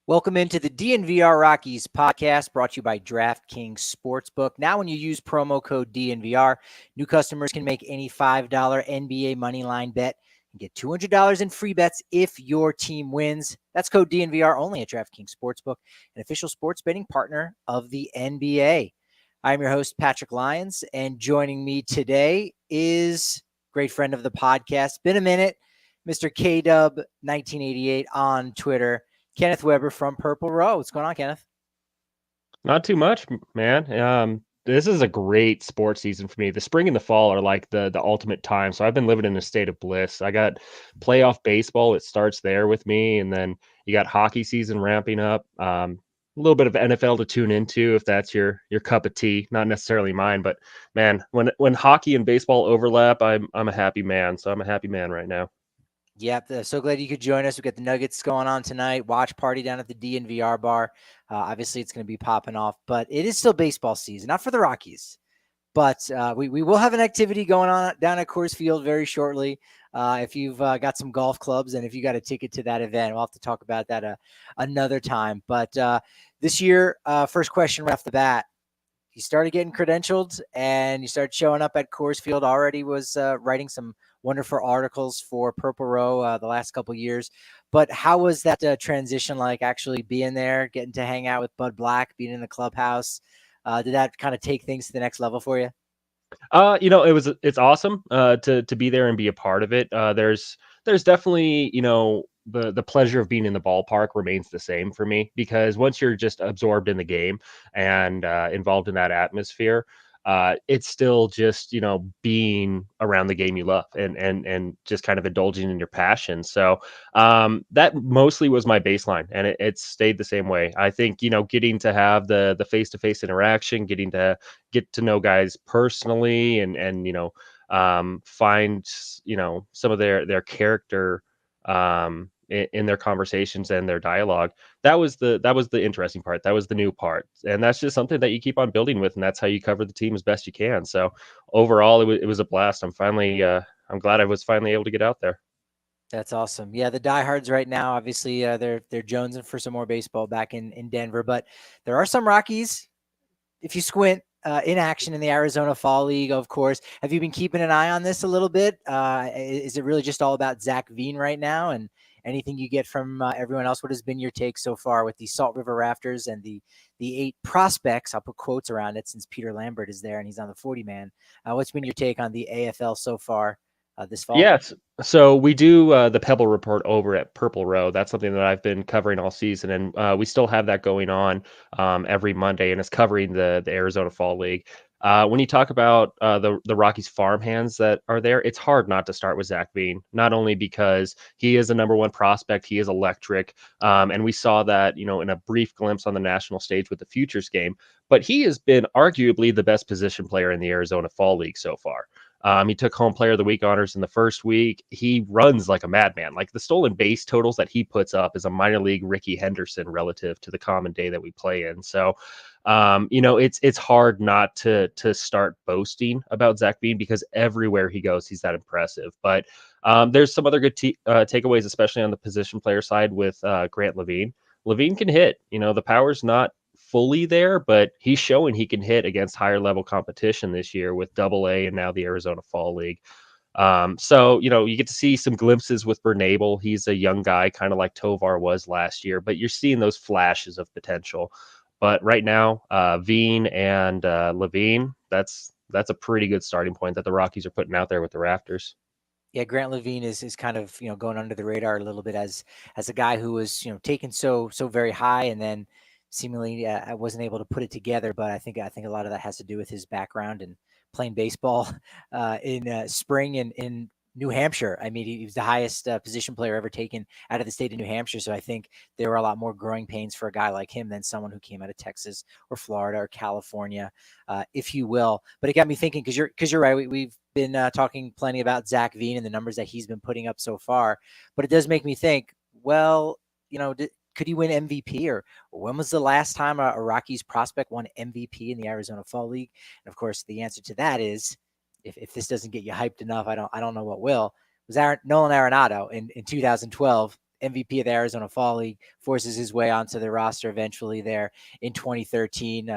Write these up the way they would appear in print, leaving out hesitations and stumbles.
Welcome into the DNVR Rockies podcast brought to you by DraftKings Sportsbook. Now, when you use promo code DNVR, new customers can make any $5 NBA moneyline bet and get $200 in free bets if your team wins. That's code DNVR only at DraftKings Sportsbook, an official sports betting partner of the NBA. I'm your host, Patrick Lyons, and joining me today is a great friend of the podcast. Been a minute, Mr. KDub1988 on Twitter. Kenneth Weber from Purple Row. What's going on, Kenneth? Not too much, man. This is a great sports season for me. The spring and the fall are like the ultimate time. So I've been living in a state of bliss. I got playoff baseball. It starts there with me, and then you got hockey season ramping up. A little bit of NFL to tune into if that's your cup of tea. Not necessarily mine, but man, when hockey and baseball overlap, I'm a happy man. So I'm a happy man right now. Yep. So glad you could join us. We've got the Nuggets going on tonight. Watch party down at the DNVR bar. Obviously, it's going to be popping off, but it is still baseball season, not for the Rockies. But we will have an activity going on down at Coors Field very shortly. If you've got some golf clubs and if you got a ticket to that event, we'll have to talk about that another time. But this year, first question right off the bat, you started getting credentialed and you started showing up at Coors Field. Already was writing some wonderful articles for Purple Row the last couple of years. But how was that transition like, actually being there, getting to hang out with Bud Black, being in the clubhouse? Did that kind of take things to the next level for you? It's awesome to be there and be a part of it. There's definitely, the pleasure of being in the ballpark remains the same for me, because once you're just absorbed in the game and involved in that atmosphere, it's still just, being around the game you love and just kind of indulging in your passion. So that mostly was my baseline, and it stayed the same way. I think, getting to have the face-to-face interaction, getting to get to know guys personally and find, some of their character in their conversations and their dialogue. That was the interesting part. That was the new part, and that's just something that you keep on building with, and that's how you cover the team as best you can. So overall, it was a blast. I'm glad I was finally able to get out there. That's awesome. Yeah, the diehards right now, obviously, they're jonesing for some more baseball back in Denver, but there are some Rockies, if you squint, in action in the Arizona Fall League, of course. Have you been keeping an eye on this a little bit? Is it really just all about Zach Veen right now? And anything you get from everyone else? What has been your take so far with the Salt River Rafters and the 8 prospects? I'll put quotes around it since Peter Lambert is there and he's on the 40 man. What's been your take on the AFL so far this fall? Yes. So we do the Pebble Report over at Purple Row. That's something that I've been covering all season, and we still have that going on every Monday, and it's covering the Arizona Fall League. When you talk about the Rockies farmhands that are there, it's hard not to start with Zach Veen. Not only because he is a number one prospect, he is electric, and we saw that in a brief glimpse on the national stage with the Futures game. But he has been arguably the best position player in the Arizona Fall League so far. He took home player of the week honors in the first week. He runs like a madman. Like the stolen base totals that he puts up is a minor league Ricky Henderson relative to the common day that we play in. So, it's hard not to start boasting about Zach Veen, because everywhere he goes, he's that impressive. But there's some other good takeaways, especially on the position player side with Grant Levine. Levine can hit. The power's not fully there, but he's showing he can hit against higher level competition this year with Double-A and now the Arizona Fall League. So you get to see some glimpses with Bernabel. He's a young guy, kind of like Tovar was last year, but you're seeing those flashes of potential. But right now, Veen and Levine, that's a pretty good starting point that the Rockies are putting out there with the Rafters. Yeah, Grant Levine is kind of going under the radar a little bit as a guy who was taken so very high and then seemingly I wasn't able to put it together. But I think a lot of that has to do with his background and playing baseball in spring in New Hampshire. I mean, he was the highest position player ever taken out of the state of New Hampshire. So I think there were a lot more growing pains for a guy like him than someone who came out of Texas or Florida or California, if you will. But it got me thinking, because you're right. We've been talking plenty about Zach Veen and the numbers that he's been putting up so far, but it does make me think, well, could he win MVP, or when was the last time a Rockies prospect won MVP in the Arizona Fall League? And of course, the answer to that is, if this doesn't get you hyped enough, I don't know what will. Was Nolan Arenado in 2012 MVP of the Arizona Fall League, forces his way onto the roster eventually there in 2013,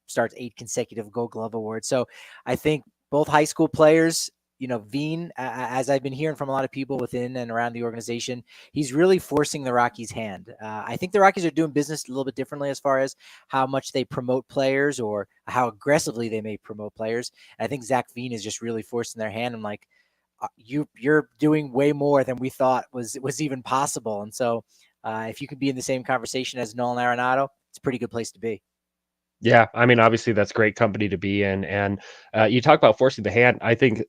starts 8 consecutive Gold Glove awards. So I think both high school players, Veen, as I've been hearing from a lot of people within and around the organization, he's really forcing the Rockies' hand. I think the Rockies are doing business a little bit differently as far as how much they promote players or how aggressively they may promote players. And I think Zach Veen is just really forcing their hand. I'm like, you're doing way more than we thought was even possible. And so if you could be in the same conversation as Nolan Arenado, it's a pretty good place to be. Yeah, I mean, obviously that's great company to be in, and you talk about forcing the hand. I think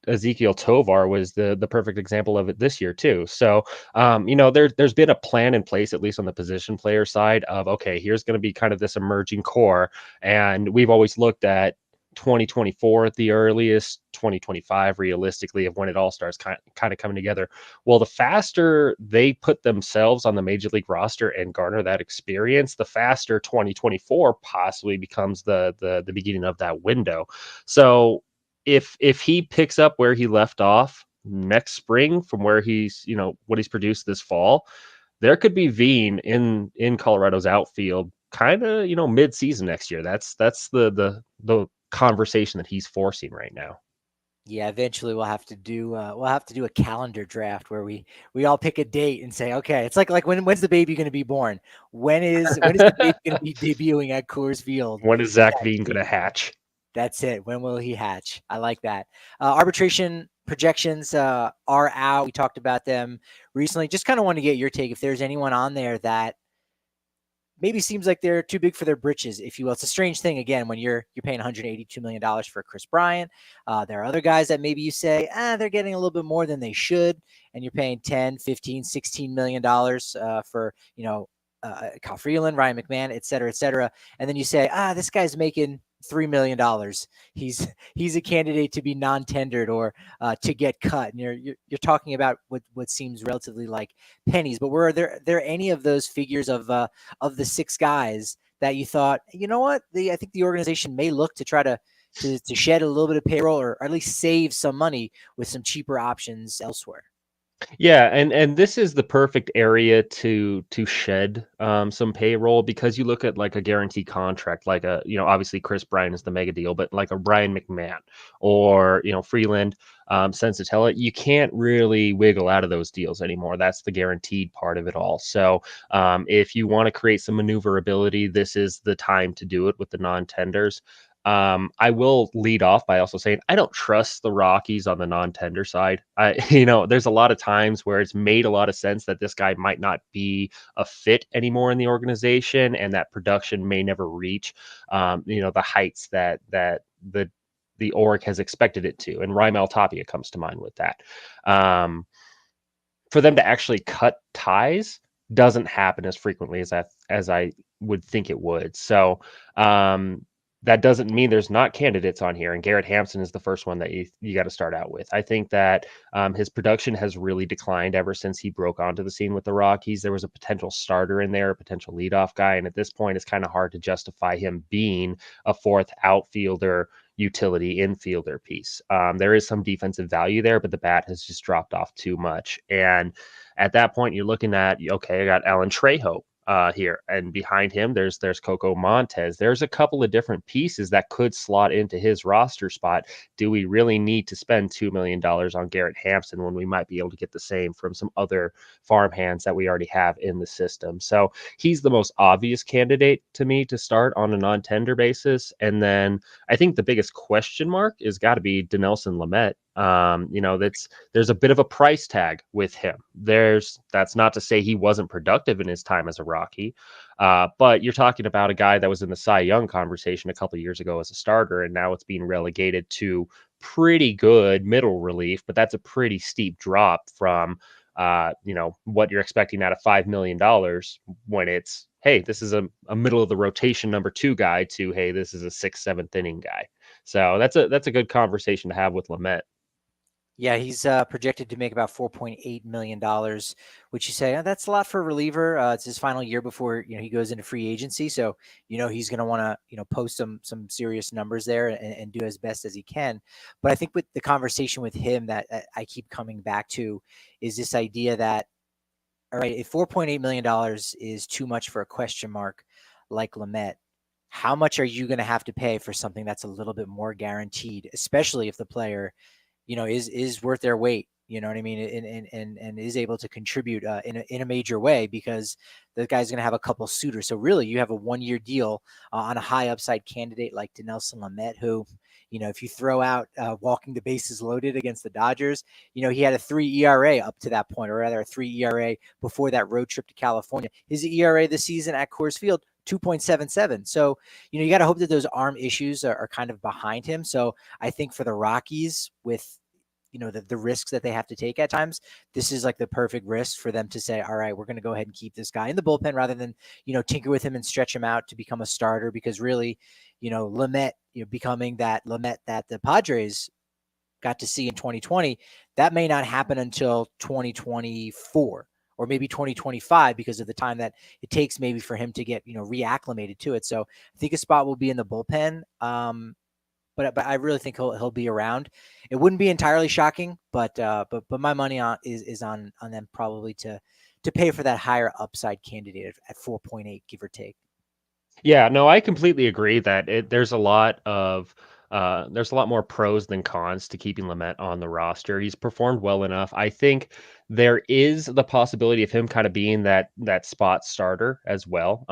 Ezekiel Tovar was the perfect example of it this year too. So, there's been a plan in place, at least on the position player side, of okay, here's going to be kind of this emerging core, and we've always looked at 2024 at the earliest, 2025 realistically of when it all starts kind of coming together. Well, the faster they put themselves on the major league roster and garner that experience, the faster 2024 possibly becomes the beginning of that window. So if he picks up where he left off next spring from where he's, what he's produced this fall, there could be Veen in Colorado's outfield kind of, mid-season next year. That's the conversation that he's forcing right now. Yeah, eventually we'll have to do a calendar draft where we all pick a date and say, okay, it's like when's the baby going to be born? When is the baby going to be debuting at Coors Field? When is Zach Veen going to hatch? That's it. When will he hatch? I like that. Arbitration projections are out. We talked about them recently. Just kind of want to get your take if there's anyone on there that maybe seems like they're too big for their britches, if you will. It's a strange thing, again, when you're paying $182 million for Chris Bryant. There are other guys that maybe you say, they're getting a little bit more than they should, and you're paying 10, 15, $16 million for, Kyle Freeland, Ryan McMahon, et cetera, et cetera. And then you say, this guy's making $3 million. He's a candidate to be non-tendered or to get cut. And you're talking about what seems relatively like pennies. But were there any of those figures of the 6 guys that you thought, you know what, I think the organization may look to try to shed a little bit of payroll or at least save some money with some cheaper options elsewhere? Yeah, and this is the perfect area to shed some payroll, because you look at like a guarantee contract, like obviously Chris Bryant is the mega deal, but like a Brian McMahon or Freeland, Sensatella, you can't really wiggle out of those deals anymore. That's the guaranteed part of it all. So if you want to create some maneuverability, this is the time to do it with the non-tenders. I will lead off by also saying I don't trust the Rockies on the non-tender side. There's a lot of times where it's made a lot of sense that this guy might not be a fit anymore in the organization, and that production may never reach, the heights that the org has expected it to. And Raimel Tapia comes to mind with that. For them to actually cut ties doesn't happen as frequently as I would think it would. So that doesn't mean there's not candidates on here. And Garrett Hampson is the first one that you got to start out with. I think that his production has really declined ever since he broke onto the scene with the Rockies. There was a potential starter in there, a potential leadoff guy. And at this point, it's kind of hard to justify him being a 4th outfielder utility infielder piece. There is some defensive value there, but the bat has just dropped off too much. And at that point, you're looking at, okay, I got Alan Trejo here, and behind him there's Coco Montez. There's a couple of different pieces that could slot into his roster spot. Do we really need to spend $2 million on Garrett Hampson when we might be able to get the same from some other farm hands that we already have in the system? So he's the most obvious candidate to me to start on a non-tender basis. And then I think the biggest question mark is got to be Dinelson Lamet. There's a bit of a price tag with him. That's not to say he wasn't productive in his time as a Rocky, but you're talking about a guy that was in the Cy Young conversation a couple of years ago as a starter, and now it's being relegated to pretty good middle relief. But that's a pretty steep drop from what you're expecting out of $5 million when it's, hey, this is a middle of the rotation number 2 guy, to, hey, this is a 6th, 7th inning guy. So that's a good conversation to have with Lamet. Yeah, he's projected to make about $4.8 million, which you say, that's a lot for a reliever. It's his final year before he goes into free agency. So, he's going to want to, post some serious numbers there and do as best as he can. But I think with the conversation with him that I keep coming back to is this idea that All right, if $4.8 million is too much for a question mark like Lamet, how much are you going to have to pay for something that's a little bit more guaranteed, especially if the player, is worth their weight? You know what I mean, and is able to contribute in a major way, because the guy's going to have a couple suitors. So really, you have a 1-year deal on a high upside candidate like Dinelson Lamet, who, if you throw out walking the bases loaded against the Dodgers, he had a 3 ERA up to that point, or rather a 3 ERA before that road trip to California. His ERA this season at Coors Field, 2.77. So, you got to hope that those arm issues are kind of behind him. So I think for the Rockies, with the risks that they have to take at times, this is like the perfect risk for them to say, all right, we're going to go ahead and keep this guy in the bullpen rather than, tinker with him and stretch him out to become a starter. Because really, Lamet, becoming that Lamet that the Padres got to see in 2020, that may not happen until 2024 or maybe 2025, because of the time that it takes maybe for him to get, reacclimated to it. So I think a spot will be in the bullpen. But I really think he'll be around. It wouldn't be entirely shocking, but my money on is on them probably to pay for that higher upside candidate at 4.8, give or take. Yeah, no, I completely agree that there's a lot more pros than cons to keeping Lamet on the roster. He's performed well enough. I think there is the possibility of him kind of being that spot starter as well.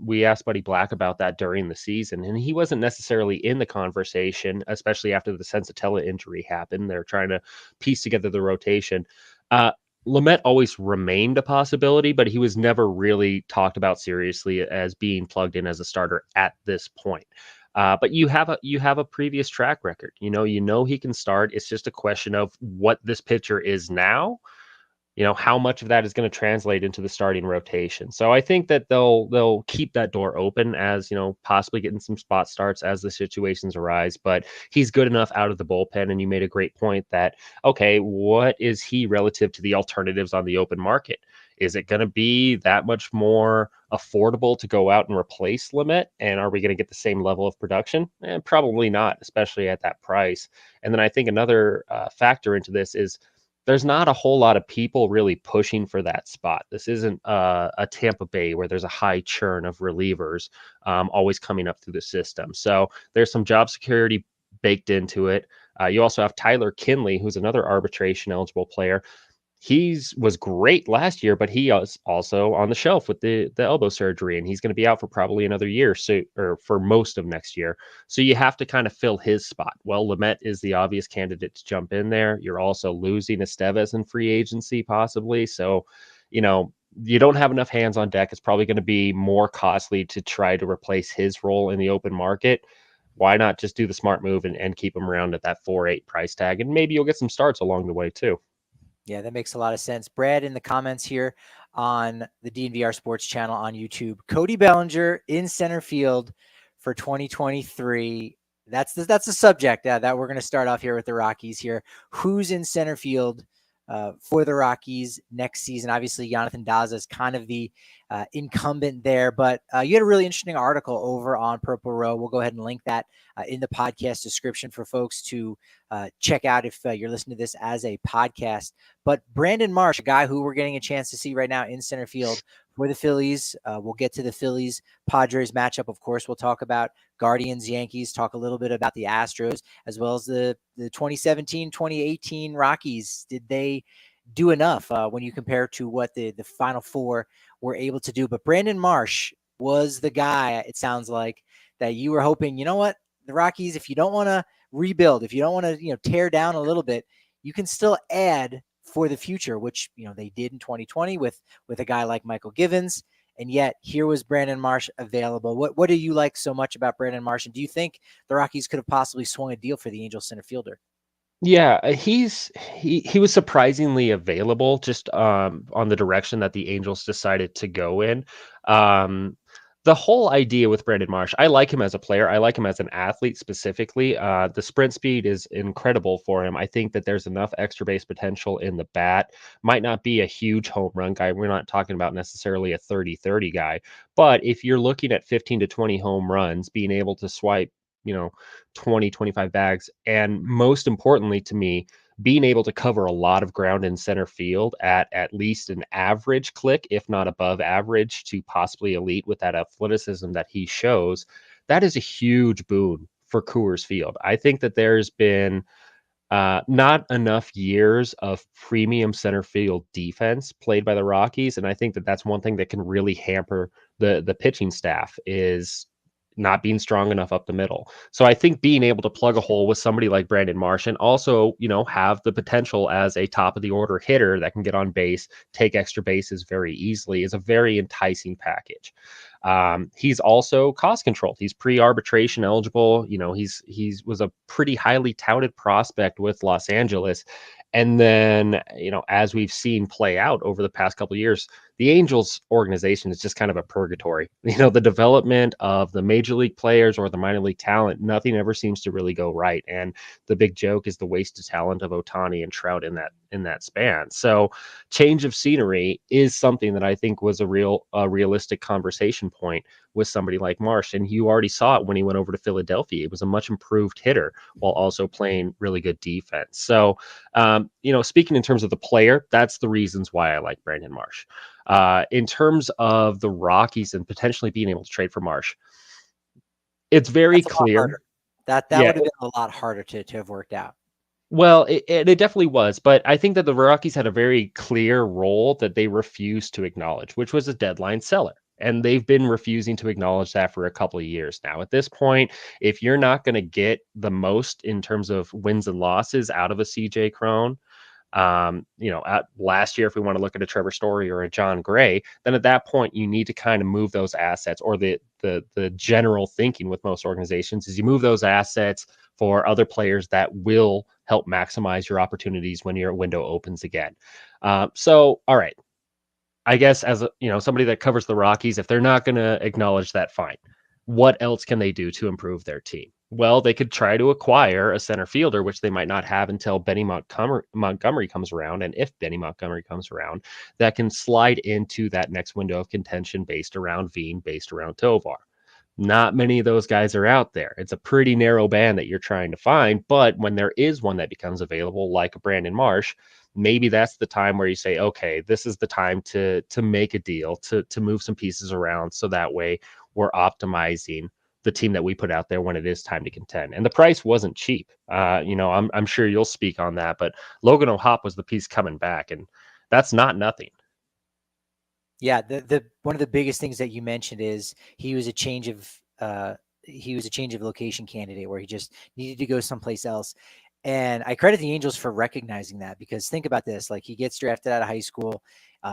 We asked Buddy Black about that during the season, and he wasn't necessarily in the conversation, especially after the Sensatella injury happened. They're trying to piece together the rotation. Uh, Lamet always remained a possibility, but he was never really talked about seriously as being plugged in as a starter at this point. But you have a previous track record. You know he can start. It's just a question of what this pitcher is now, how much of that is going to translate into the starting rotation. So I think that they'll keep that door open as, possibly getting some spot starts as the situations arise, but he's good enough out of the bullpen. And you made a great point that, okay, what is he relative to the alternatives on the open market? Is it going to be that much more affordable to go out and replace Lamet? And are we going to get the same level of production? Probably not, especially at that price. And then I think another factor into this is there's not a whole lot of people really pushing for that spot. This isn't a Tampa Bay where there's a high churn of relievers always coming up through the system. So there's some job security baked into it. You also have Tyler Kinley, who's another arbitration eligible player. He was great last year, but he was also on the shelf with the elbow surgery, and he's going to be out for probably another year, or for most of next year. So you have to kind of fill his spot. Well, Lamet is the obvious candidate to jump in there. You're also losing Estevez in free agency, possibly. So, you don't have enough hands on deck. It's probably going to be more costly to try to replace his role in the open market. Why not just do the smart move and keep him around at that 4.8 price tag? And maybe you'll get some starts along the way too. Yeah, that makes a lot of sense. Brad, in the comments here on the DNVR Sports channel on YouTube, Cody Bellinger in center field for 2023. That's the subject that we're going to start off here with the Rockies here. Who's in center field for the Rockies next season? Obviously, Jonathan Daza is kind of the incumbent there, but you had a really interesting article over on Purple Row. We'll go ahead and link that in the podcast description for folks to check out if you're listening to this as a podcast. But Brandon Marsh, a guy who we're getting a chance to see right now in center field for the Phillies. We'll get to the Phillies Padres matchup. Of course, we'll talk about Guardians, Yankees, talk a little bit about the Astros, as well as the 2017, 2018 Rockies. Did they do enough when you compare to what the Final Four were able to do? But Brandon Marsh was the guy, it sounds like, that you were hoping, the Rockies, if you don't want to rebuild, if you don't want to, tear down a little bit, you can still add for the future, which, they did in 2020 with a guy like Michael Givens. And yet here was Brandon Marsh available. What do you like so much about Brandon Marsh? And do you think the Rockies could have possibly swung a deal for the Angels center fielder? Yeah, he was surprisingly available just on the direction that the Angels decided to go in. Um, the whole idea with Brandon Marsh, I like him as a player. I like him as an athlete specifically. The sprint speed is incredible for him. I think that there's enough extra base potential in the bat. Might not be a huge home run guy. We're not talking about necessarily a 30-30 guy. But if you're looking at 15 to 20 home runs, being able to swipe, 20, 25 bags. And most importantly to me, being able to cover a lot of ground in center field at least an average click, if not above average, to possibly elite with that athleticism that he shows, that is a huge boon for Coors Field. I think that there's been not enough years of premium center field defense played by the Rockies, and I think that that's one thing that can really hamper the pitching staff is not being strong enough up the middle. So I think being able to plug a hole with somebody like Brandon Marsh and also, have the potential as a top of the order hitter that can get on base, take extra bases very easily is a very enticing package. He's also cost controlled. He's pre-arbitration eligible. He's was a pretty highly touted prospect with Los Angeles. And then, as we've seen play out over the past couple of years, the Angels organization is just kind of a purgatory. The development of the major league players or the minor league talent, nothing ever seems to really go right. And the big joke is the wasted talent of Ohtani and Trout in that span. So change of scenery is something that I think was a realistic conversation point with somebody like Marsh. And you already saw it when he went over to Philadelphia. He was a much improved hitter while also playing really good defense. So, speaking in terms of the player, that's the reasons why I like Brandon Marsh. In terms of the Rockies and potentially being able to trade for Marsh, it's very That's a lot clear. harder. That Yeah, would have been a lot harder to have worked out. well, it definitely was, but I think that the Rockies had a very clear role that they refused to acknowledge, which was a deadline seller. And they've been refusing to acknowledge that for a couple of years now. At this point, if you're not going to get the most in terms of wins and losses out of a CJ Crone, at last year, if we want to look at a Trevor Story or a John Gray, then at that point you need to kind of move those assets, or the general thinking with most organizations is you move those assets for other players that will help maximize your opportunities when your window opens again. So, all right, I guess as somebody that covers the Rockies, if they're not going to acknowledge that, fine. What else can they do to improve their team? Well, they could try to acquire a center fielder, which they might not have until Benny Montgomery comes around. And if Benny Montgomery comes around, that can slide into that next window of contention based around Veen, based around Tovar. Not many of those guys are out there. It's a pretty narrow band that you're trying to find. But when there is one that becomes available, like a Brandon Marsh, maybe that's the time where you say, okay, this is the time to make a deal, to move some pieces around, so that way we're optimizing the team that we put out there when it is time to contend. And the price wasn't cheap. I'm sure you'll speak on that, but Logan O'Hop was the piece coming back, and that's not nothing. Yeah, the one of the biggest things that you mentioned is he was a change of location candidate where he just needed to go someplace else. And I credit the Angels for recognizing that, because think about this, like he gets drafted out of high school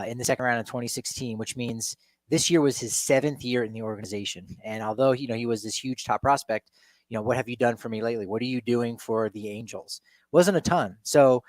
in the second round of 2016, which means this year was his 7th year in the organization. And although, he was this huge top prospect, what have you done for me lately? What are you doing for the Angels? Wasn't a ton. So,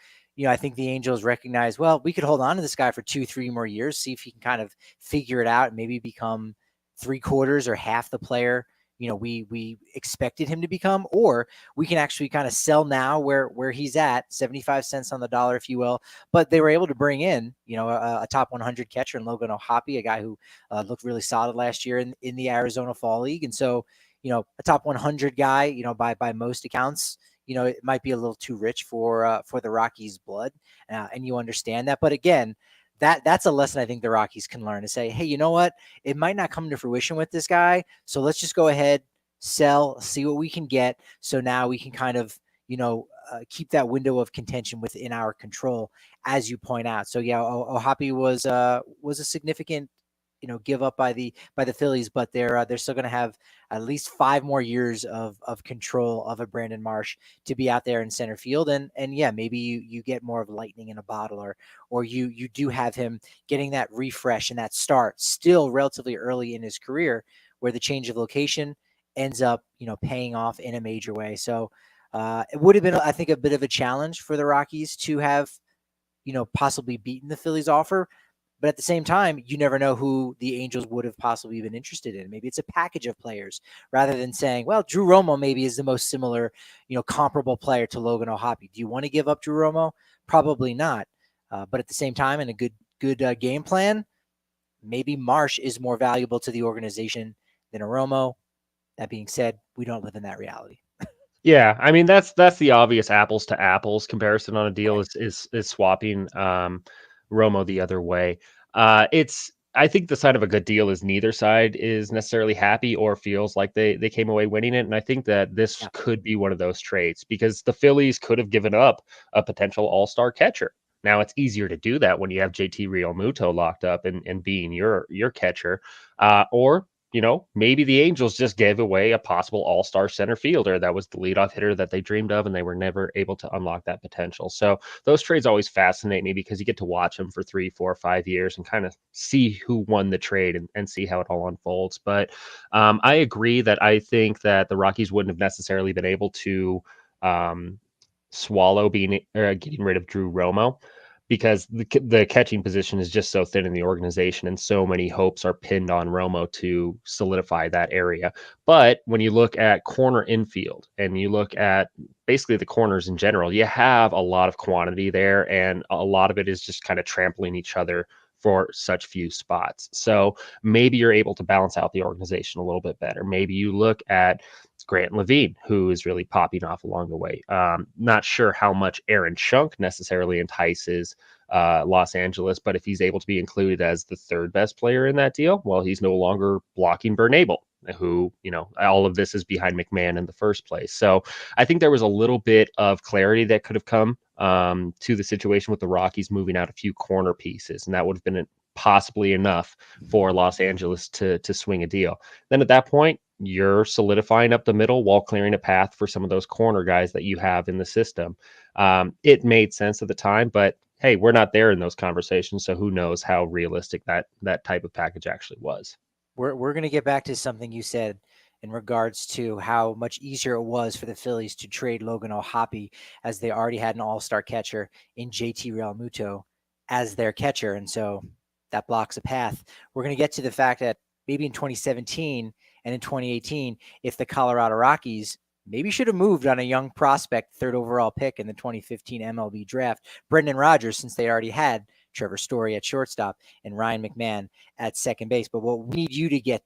I think the Angels recognize, well, we could hold on to this guy for 2-3 more years, see if he can kind of figure it out and maybe become 3/4 or half the player we expected him to become, or we can actually kind of sell now where he's at, 75 cents on the dollar, if you will. But they were able to bring in, a top 100 catcher in Logan O'Hoppe, a guy who looked really solid last year in the Arizona Fall League. And so, a top 100 guy, by most accounts, it might be a little too rich for the Rockies' blood, and you understand that. But again, that's a lesson I think the Rockies can learn, to say, hey, you know what? It might not come to fruition with this guy, so let's just go ahead, sell, see what we can get. So now we can kind of, keep that window of contention within our control, as you point out. So yeah, O'Hoppe was a significant, give up by the Phillies, but they're still going to have at least 5 more years of control of a Brandon Marsh to be out there in center field. And yeah, maybe you get more of lightning in a bottle, or you do have him getting that refresh and that start still relatively early in his career, where the change of location ends up, paying off in a major way. So it would have been, I think, a bit of a challenge for the Rockies to have, possibly beaten the Phillies offer. But at the same time, you never know who the Angels would have possibly been interested in. Maybe it's a package of players, rather than saying, well, Drew Romo maybe is the most similar, comparable player to Logan O'Hoppe. Do you want to give up Drew Romo? Probably not. But at the same time, in a good game plan, maybe Marsh is more valuable to the organization than a Romo. That being said, we don't live in that reality. Yeah, I mean that's the obvious apples to apples comparison on a deal Right. is swapping Romo the other way. It's I think the side of a good deal is neither side is necessarily happy or feels like they came away winning it, and I think that this Yeah. could be one of those trades because the Phillies could have given up a potential all-star catcher. Now it's easier to do that when you have JT Realmuto locked up and being your catcher, or maybe the Angels just gave away a possible all-star center fielder that was the leadoff hitter that they dreamed of, and they were never able to unlock that potential. So those trades always fascinate me because you get to watch them for 3, 4, 5 years and kind of see who won the trade and see how it all unfolds. But I agree that I think that the Rockies wouldn't have necessarily been able to um, swallow getting rid of Drew Romo because the catching position is just so thin in the organization and so many hopes are pinned on Romo to solidify that area. But when you look at corner infield and you look at basically the corners in general, you have a lot of quantity there and a lot of it is just kind of trampling each other for such few spots. So maybe you're able to balance out the organization a little bit better. Maybe you look at Grant Levine, who is really popping off along the way. Not sure how much Aaron Schunk necessarily entices Los Angeles, but if he's able to be included as the third best player in that deal, well, he's no longer blocking Bernabel, who, all of this is behind McMahon in the first place. So I think there was a little bit of clarity that could have come to the situation with the Rockies moving out a few corner pieces, and that would have been possibly enough for Los Angeles to swing a deal. Then at that point, you're solidifying up the middle while clearing a path for some of those corner guys that you have in the system. It made sense at the time, but hey, we're not there in those conversations, so who knows how realistic that type of package actually was. We're going to get back to something you said in regards to how much easier it was for the Phillies to trade Logan O'Hoppe, as they already had an all-star catcher in JT Realmuto as their catcher, and so that blocks a path. We're going to get to the fact that maybe in 2017 and in 2018, if the Colorado Rockies maybe should have moved on a young prospect, third overall pick in the 2015 MLB draft, Brendan Rodgers, since they already had Trevor Story at shortstop and Ryan McMahon at second base. But what we need you to get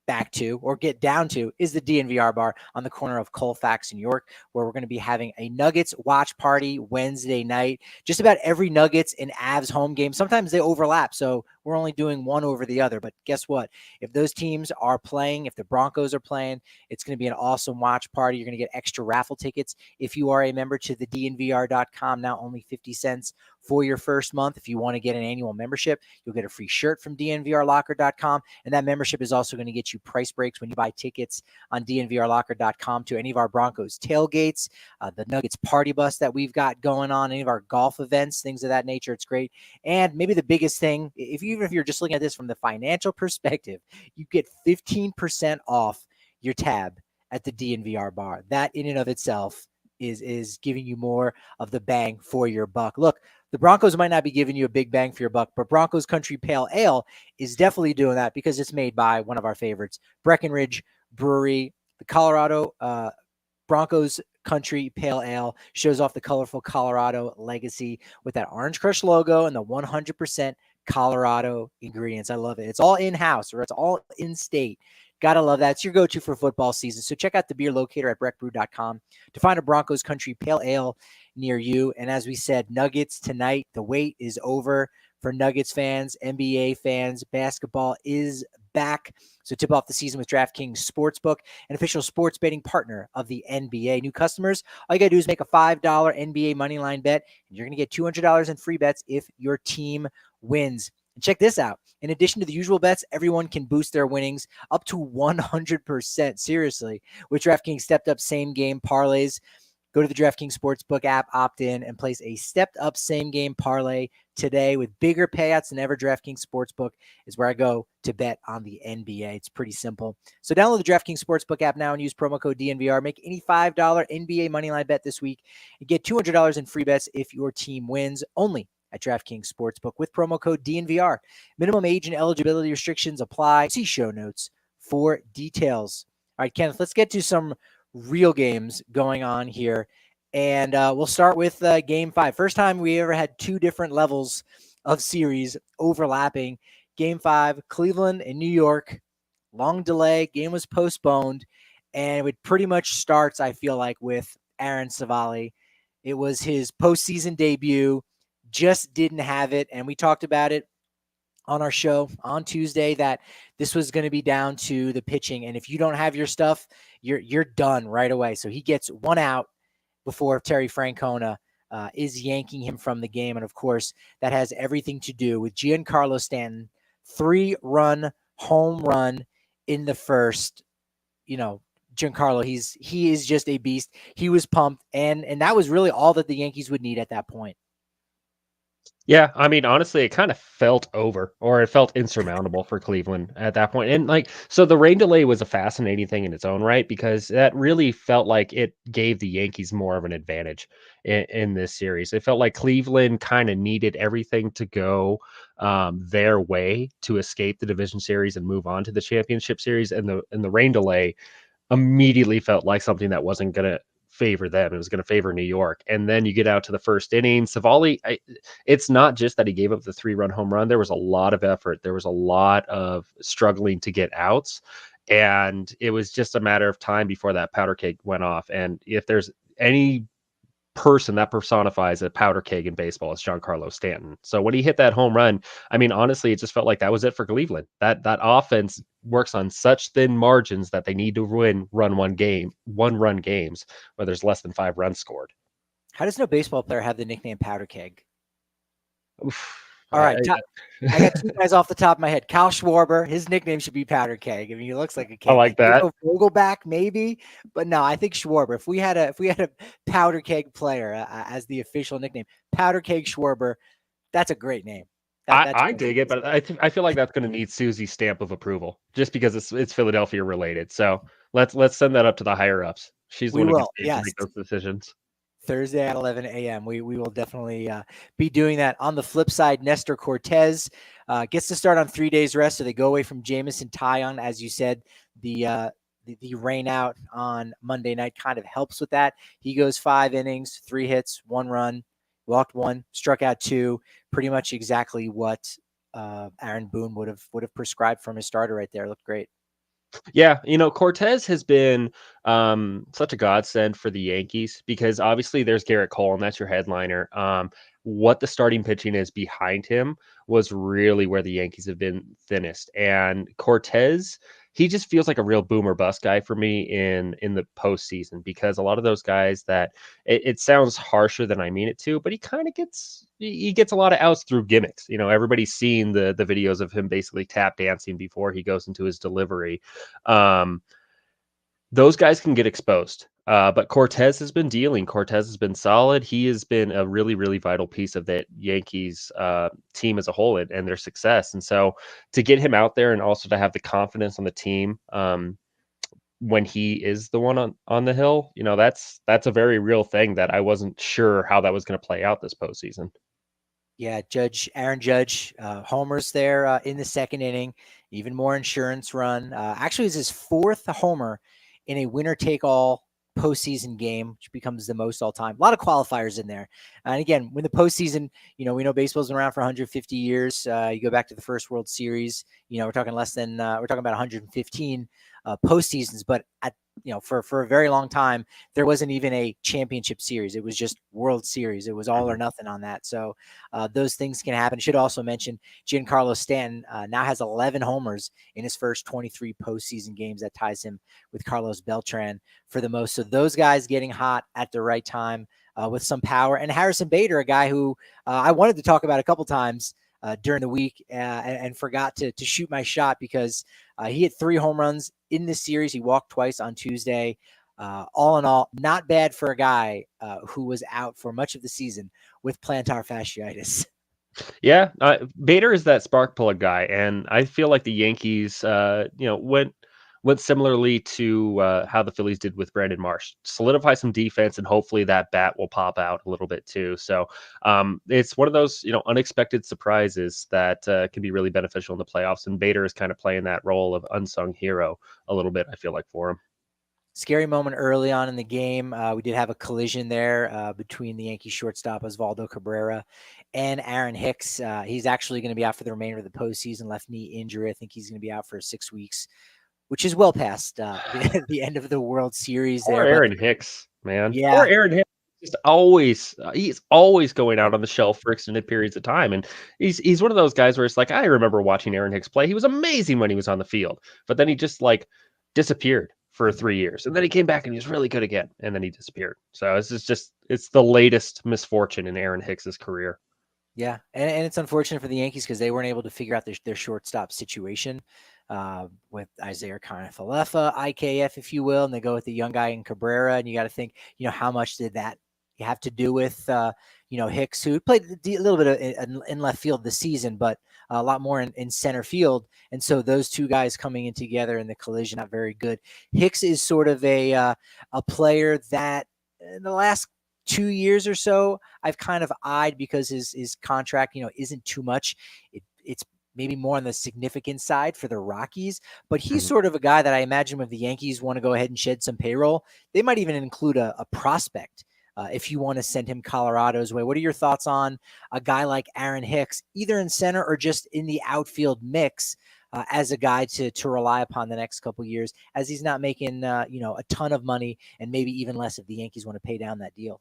back to or get down to is the DNVR bar on the corner of Colfax and York, where we're going to be having a Nuggets watch party Wednesday night. Just about every Nuggets and Avs home game, sometimes they overlap, so we're only doing one over the other. But guess what? If those teams are playing, if the Broncos are playing, it's going to be an awesome watch party. You're going to get extra raffle tickets if you are a member to the DNVR.com, now only 50 cents for your first month. If you want to get an annual membership, you'll get a free shirt from DNVRlocker.com. And that membership is also going to get you price breaks when you buy tickets on DNVRlocker.com to any of our Broncos tailgates, the Nuggets party bus that we've got going on, any of our golf events, things of that nature. It's great. And maybe the biggest thing, even if you're just looking at this from the financial perspective, you get 15% off your tab at the DNVR bar. That in and of itself is giving you more of the bang for your buck. Look, the Broncos might not be giving you a big bang for your buck, but Broncos Country Pale Ale is definitely doing that because it's made by one of our favorites, Breckenridge Brewery. The Colorado Broncos Country Pale Ale shows off the colorful Colorado legacy with that Orange Crush logo and the 100% Colorado ingredients. I love it. It's all in-house, or it's all in-state. Gotta love that. It's your go-to for football season. So check out the beer locator at breckbrew.com to find a Broncos Country Pale Ale near you. And as we said, Nuggets tonight, the wait is over for Nuggets fans, NBA fans. Basketball is back. So tip off the season with DraftKings Sportsbook, an official sports betting partner of the NBA. New customers, all you got to do is make a $5 NBA moneyline bet, and you're going to get $200 in free bets if your team wins. And check this out. In addition to the usual bets, everyone can boost their winnings up to 100%. Seriously, with DraftKings stepped up same game parlays. Go to the DraftKings Sportsbook app, opt in, and place a stepped up same game parlay today with bigger payouts than ever. DraftKings Sportsbook is where I go to bet on the NBA. It's pretty simple. So download the DraftKings Sportsbook app now and use promo code DNVR. Make any $5 NBA moneyline bet this week and get $200 in free bets if your team wins, only at DraftKings Sportsbook with promo code DNVR. Minimum age and eligibility restrictions apply. See show notes for details. All right, Kenneth, let's get to some real games going on here. And we'll start with Game 5. First time we ever had two different levels of series overlapping. Game 5, Cleveland and New York. Long delay. Game was postponed. And it pretty much starts, I feel like, with Aaron Savali. It was his postseason debut, just didn't have it. And we talked about it on our show on Tuesday that this was going to be down to the pitching. And if you don't have your stuff, you're done right away. So he gets one out before Terry Francona is yanking him from the game. And of course, that has everything to do with Giancarlo Stanton, 3-run home run in the first. You know, Giancarlo, he is just a beast. He was pumped, and that was really all that the Yankees would need at that point. Yeah, I mean, honestly, it kind of felt over, or it felt insurmountable for Cleveland at that point. And like, so the rain delay was a fascinating thing in its own right because that really felt like it gave the Yankees more of an advantage in this series. It felt like Cleveland kind of needed everything to go their way to escape the division series and move on to the championship series. And the rain delay immediately felt like something that wasn't going to favor them. It was going to favor New York. And then you get out to the first inning. Savali, it's not just that he gave up the 3-run home run. There was a lot of effort. There was a lot of struggling to get outs. And it was just a matter of time before that powder keg went off. And if there's any person that personifies a powder keg in baseball, it's Giancarlo Stanton. So when he hit that home run, I mean, honestly, it just felt like that was it for Cleveland. That offense works on such thin margins that they need to run one run games where there's less than 5 runs scored. How does no baseball player have the nickname Powder Keg? Oof. All right, I got 2 guys off the top of my head. Kyle Schwarber, his nickname should be Powder Keg. I mean, he looks like a keg. I like that. Vogelback, maybe, but no, I think Schwarber. If we had a Powder Keg player as the official nickname, Powder Keg Schwarber, that's a great name. I dig it, but I feel like that's going to need Susie's stamp of approval just because it's Philadelphia related. So let's send that up to the higher ups. She's the one who gets paid to make those decisions. Thursday at 11 a.m. We will definitely be doing that. On the flip side, Nestor Cortez gets to start on 3 days rest, so they go away from Jamison Taillon. As you said, the rain out on Monday night kind of helps with that. He goes 5 innings, 3 hits, 1 run, walked 1, struck out 2. Pretty much exactly what Aaron Boone would have prescribed from his starter right there. Looked great. Yeah, Cortez has been such a godsend for the Yankees because obviously there's Garrett Cole, and that's your headliner. What the starting pitching is behind him was really where the Yankees have been thinnest. And Cortez, he just feels like a real boomer bust guy for me in the postseason because a lot of those guys that it sounds harsher than I mean it to, but he gets a lot of outs through gimmicks. Everybody's seen the videos of him basically tap dancing before he goes into his delivery. Those guys can get exposed. But Cortez has been dealing. Cortez has been solid. He has been a really, really vital piece of that Yankees team as a whole and their success. And so to get him out there and also to have the confidence on the team when he is the one on the hill, that's a very real thing that I wasn't sure how that was going to play out this postseason. Yeah, Aaron Judge, homers there in the second inning, even more insurance run. Actually, it's his 4th homer in a winner-take-all postseason game, which becomes the most all-time. A lot of qualifiers in there. And again, when the postseason, we know baseball's been around for 150 years. You go back to the first World Series, we're talking we're talking about 115 postseasons, but for a very long time, there wasn't even a championship series. It was just World Series. It was all or nothing on that. So those things can happen. Should also mention Giancarlo Stanton now has 11 homers in his first 23 postseason games. That ties him with Carlos Beltran for the most. So those guys getting hot at the right time with some power. And Harrison Bader, a guy who I wanted to talk about a couple times during the week and forgot to shoot my shot because he hit 3 home runs in this series. He walked twice on Tuesday. All in all, not bad for a guy who was out for much of the season with plantar fasciitis. Yeah, Bader is that spark plug guy, and I feel like the Yankees, went similarly to how the Phillies did with Brandon Marsh. Solidify some defense, and hopefully that bat will pop out a little bit too. So it's one of those unexpected surprises that can be really beneficial in the playoffs. And Bader is kind of playing that role of unsung hero a little bit, I feel like, for him. Scary moment early on in the game. We did have a collision there between the Yankee shortstop Osvaldo Cabrera and Aaron Hicks. He's actually going to be out for the remainder of the postseason, left knee injury. I think he's going to be out for 6 weeks. which is well past the end of the World Series Poor there. But Aaron Hicks, man. Poor yeah, Aaron Hicks. Just always, he's always going out on the shelf for extended periods of time, and he's one of those guys where it's like I remember watching Aaron Hicks play. He was amazing when he was on the field, but then he just like disappeared for 3 years, and then he came back and he was really good again, and then he disappeared. So it's the latest misfortune in Aaron Hicks's career. yeah, and it's unfortunate for the Yankees because they weren't able to figure out their shortstop situation with Isaiah Kiner-Falefa, IKF, if you will, and they go with the young guy in Cabrera, and you got to think, how much did that have to do with Hicks, who played a little bit in left field this season, but a lot more in center field, and so those two guys coming in together in the collision, not very good. Hicks is sort of a player that in the last 2 years or so, I've kind of eyed because his contract, isn't too much. It's maybe more on the significant side for the Rockies, but he's Mhm. sort of a guy that I imagine if the Yankees want to go ahead and shed some payroll, they might even include a prospect if you want to send him Colorado's way. What are your thoughts on a guy like Aaron Hicks, either in center or just in the outfield mix? As a guy to rely upon the next couple of years, as he's not making a ton of money, and maybe even less if the Yankees want to pay down that deal.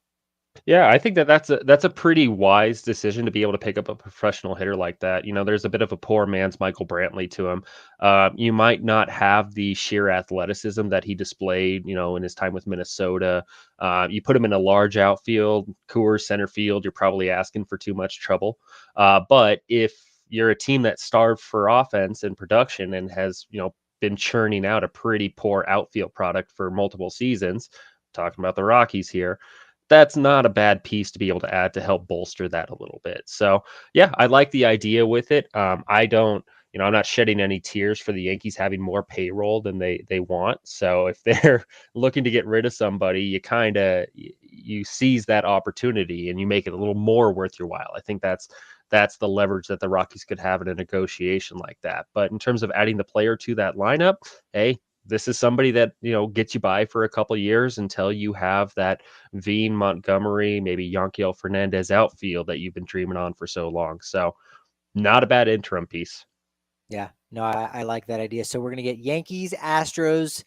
Yeah, I think that's a pretty wise decision to be able to pick up a professional hitter like that. There's a bit of a poor man's Michael Brantley to him. You might not have the sheer athleticism that he displayed, in his time with Minnesota. You put him in a large outfield, Coors center field, you're probably asking for too much trouble. But if you're a team that starved for offense and production and has, been churning out a pretty poor outfield product for multiple seasons, talking about the Rockies here, that's not a bad piece to be able to add to help bolster that a little bit. So, yeah, I like the idea with it. I don't, I'm not shedding any tears for the Yankees having more payroll than they want. So if they're looking to get rid of somebody, you kind of you seize that opportunity and you make it a little more worth your while. I think that's the leverage that the Rockies could have in a negotiation like that. But in terms of adding the player to that lineup, hey, this is somebody that gets you by for a couple years until you have that Veen, Montgomery, maybe Yanquiel Fernandez outfield that you've been dreaming on for so long. So not a bad interim piece. Yeah, no, I like that idea. So we're going to get Yankees-Astros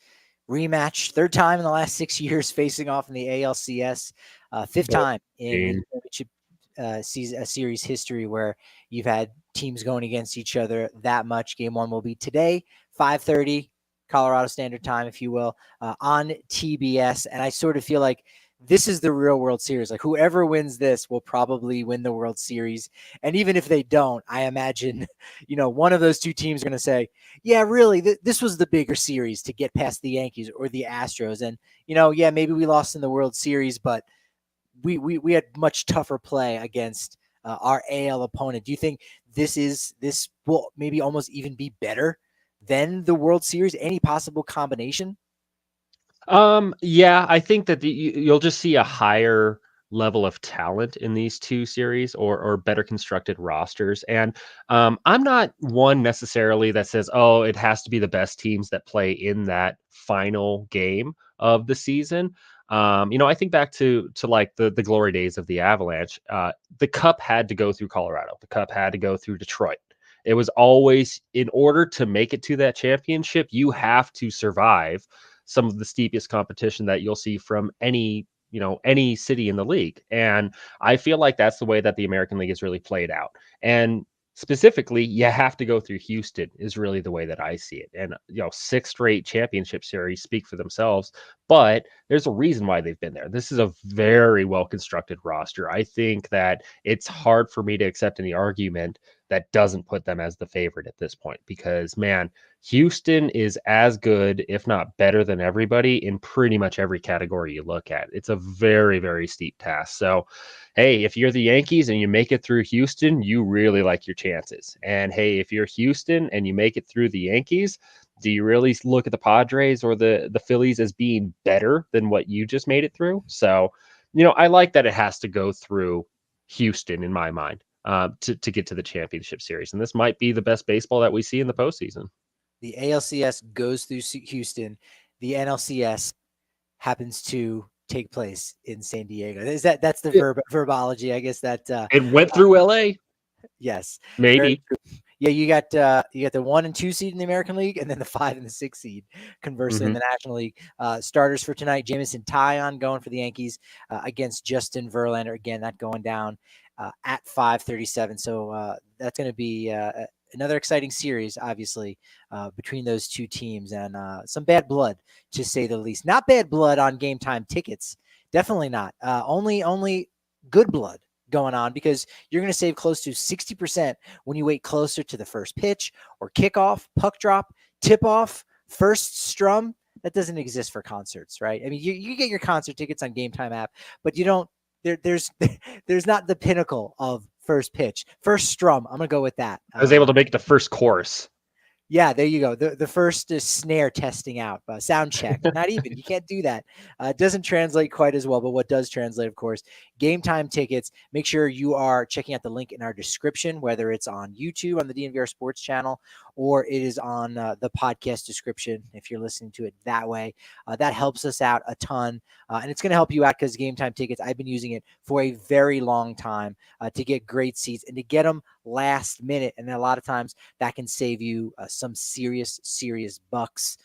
rematch, third time in the last 6 years facing off in the ALCS, fifth Well, time in championship series history where you've had teams going against each other that much. Game one will be today, 5:30 Colorado Standard Time, if you will, on TBS. And I sort of feel like this is the real World Series. Like whoever wins this will probably win the World Series. And even if they don't, I imagine, one of those two teams are going to say, yeah, really, this was the bigger series to get past the Yankees or the Astros. And, yeah, maybe we lost in the World Series, but we had much tougher play against our AL opponent. Do you think this will maybe almost even be better than the World Series? Any possible combination? Yeah, I think that you'll just see a higher level of talent in these two series or better constructed rosters. And I'm not one necessarily that says, oh, it has to be the best teams that play in that final game of the season. I think back to like the glory days of the Avalanche. The Cup had to go through Colorado. The Cup had to go through Detroit. It was always, in order to make it to that championship, you have to survive some of the steepest competition that you'll see from any city in the league. And I feel like that's the way that the American League is really played out. And specifically, you have to go through Houston is really the way that I see it. And 6 straight championship series speak for themselves, but there's a reason why they've been there. This is a very well constructed roster. I think that it's hard for me to accept any argument that doesn't put them as the favorite at this point, because man, Houston is as good, if not better than everybody in pretty much every category you look at. It's a very, very steep task. So, hey, if you're the Yankees and you make it through Houston, you really like your chances. And hey, if you're Houston and you make it through the Yankees, do you really look at the Padres or the Phillies as being better than what you just made it through? So, I like that it has to go through Houston in my mind to get to the championship series. And this might be the best baseball that we see in the postseason. The ALCS goes through Houston. The NLCS happens to take place in San Diego. That's the verbology, I guess that It went through LA, yes, very maybe. true. Yeah, you got the 1 and 2 seed in the American League, and then the 5 and the 6 seed. Conversely, in Hmm. the National League, starters for tonight: Jamison Tyon going for the Yankees against Justin Verlander. Again, that going down at 5:37. So that's going to be another exciting series, obviously, between those two teams, and some bad blood, to say the least. Not bad blood on game time tickets, definitely not. Only good blood going on, because you're going to save close to 60% when you wait closer to the first pitch or kickoff, puck drop, tip off, first strum. That doesn't exist for concerts, right? I mean, you get your concert tickets on Game Time app, but you don't. There's there's not the pinnacle of first pitch, first strum. I'm gonna go with that. I was able to make the first course. Yeah, there you go. The first is snare testing out, sound check. Not even. You can't do that. It doesn't translate quite as well, but what does translate, of course, game time tickets. Make sure you are checking out the link in our description, whether it's on YouTube on the DNVR Sports channel, or it is on the podcast description if you're listening to it that way. That helps us out a ton, and it's going to help you out, because game time tickets, I've been using it for a very long time to get great seats and to get them last minute. And a lot of times that can save you some serious bucks.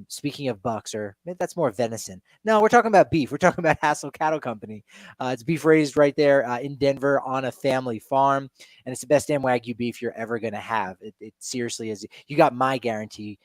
Speaking of bucks, or maybe that's more venison. No, we're talking about beef. We're talking about Hassel Cattle Company. It's beef raised right there in Denver on a family farm, and it's the best damn Wagyu beef you're ever going to have. It seriously is. You got my guarantee.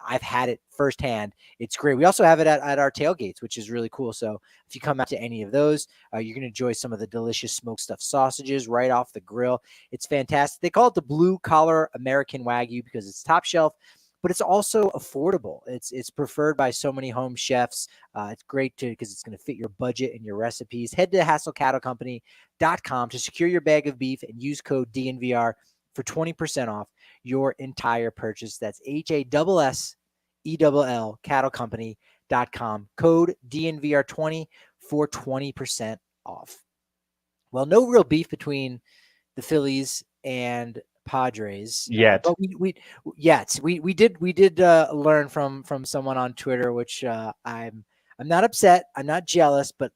I've had it firsthand. It's great. We also have it at our tailgates, which is really cool. So if you come out to any of those, you're going to enjoy some of the delicious smoked stuffed sausages right off the grill. It's fantastic. They call it the blue collar American Wagyu because it's top shelf, but it's also affordable. It's preferred by so many home chefs. It's great because it's going to fit your budget and your recipes. Head to hasslecattle.com to secure your bag of beef and use code DNVR for 20% off your entire purchase. That's HASSELL cattlecompany.com. Code DNVR20 for 20% off. Well, no real beef between the Phillies and Padres, Yet. but we did learn from someone on Twitter, which I'm not upset, I'm not jealous, but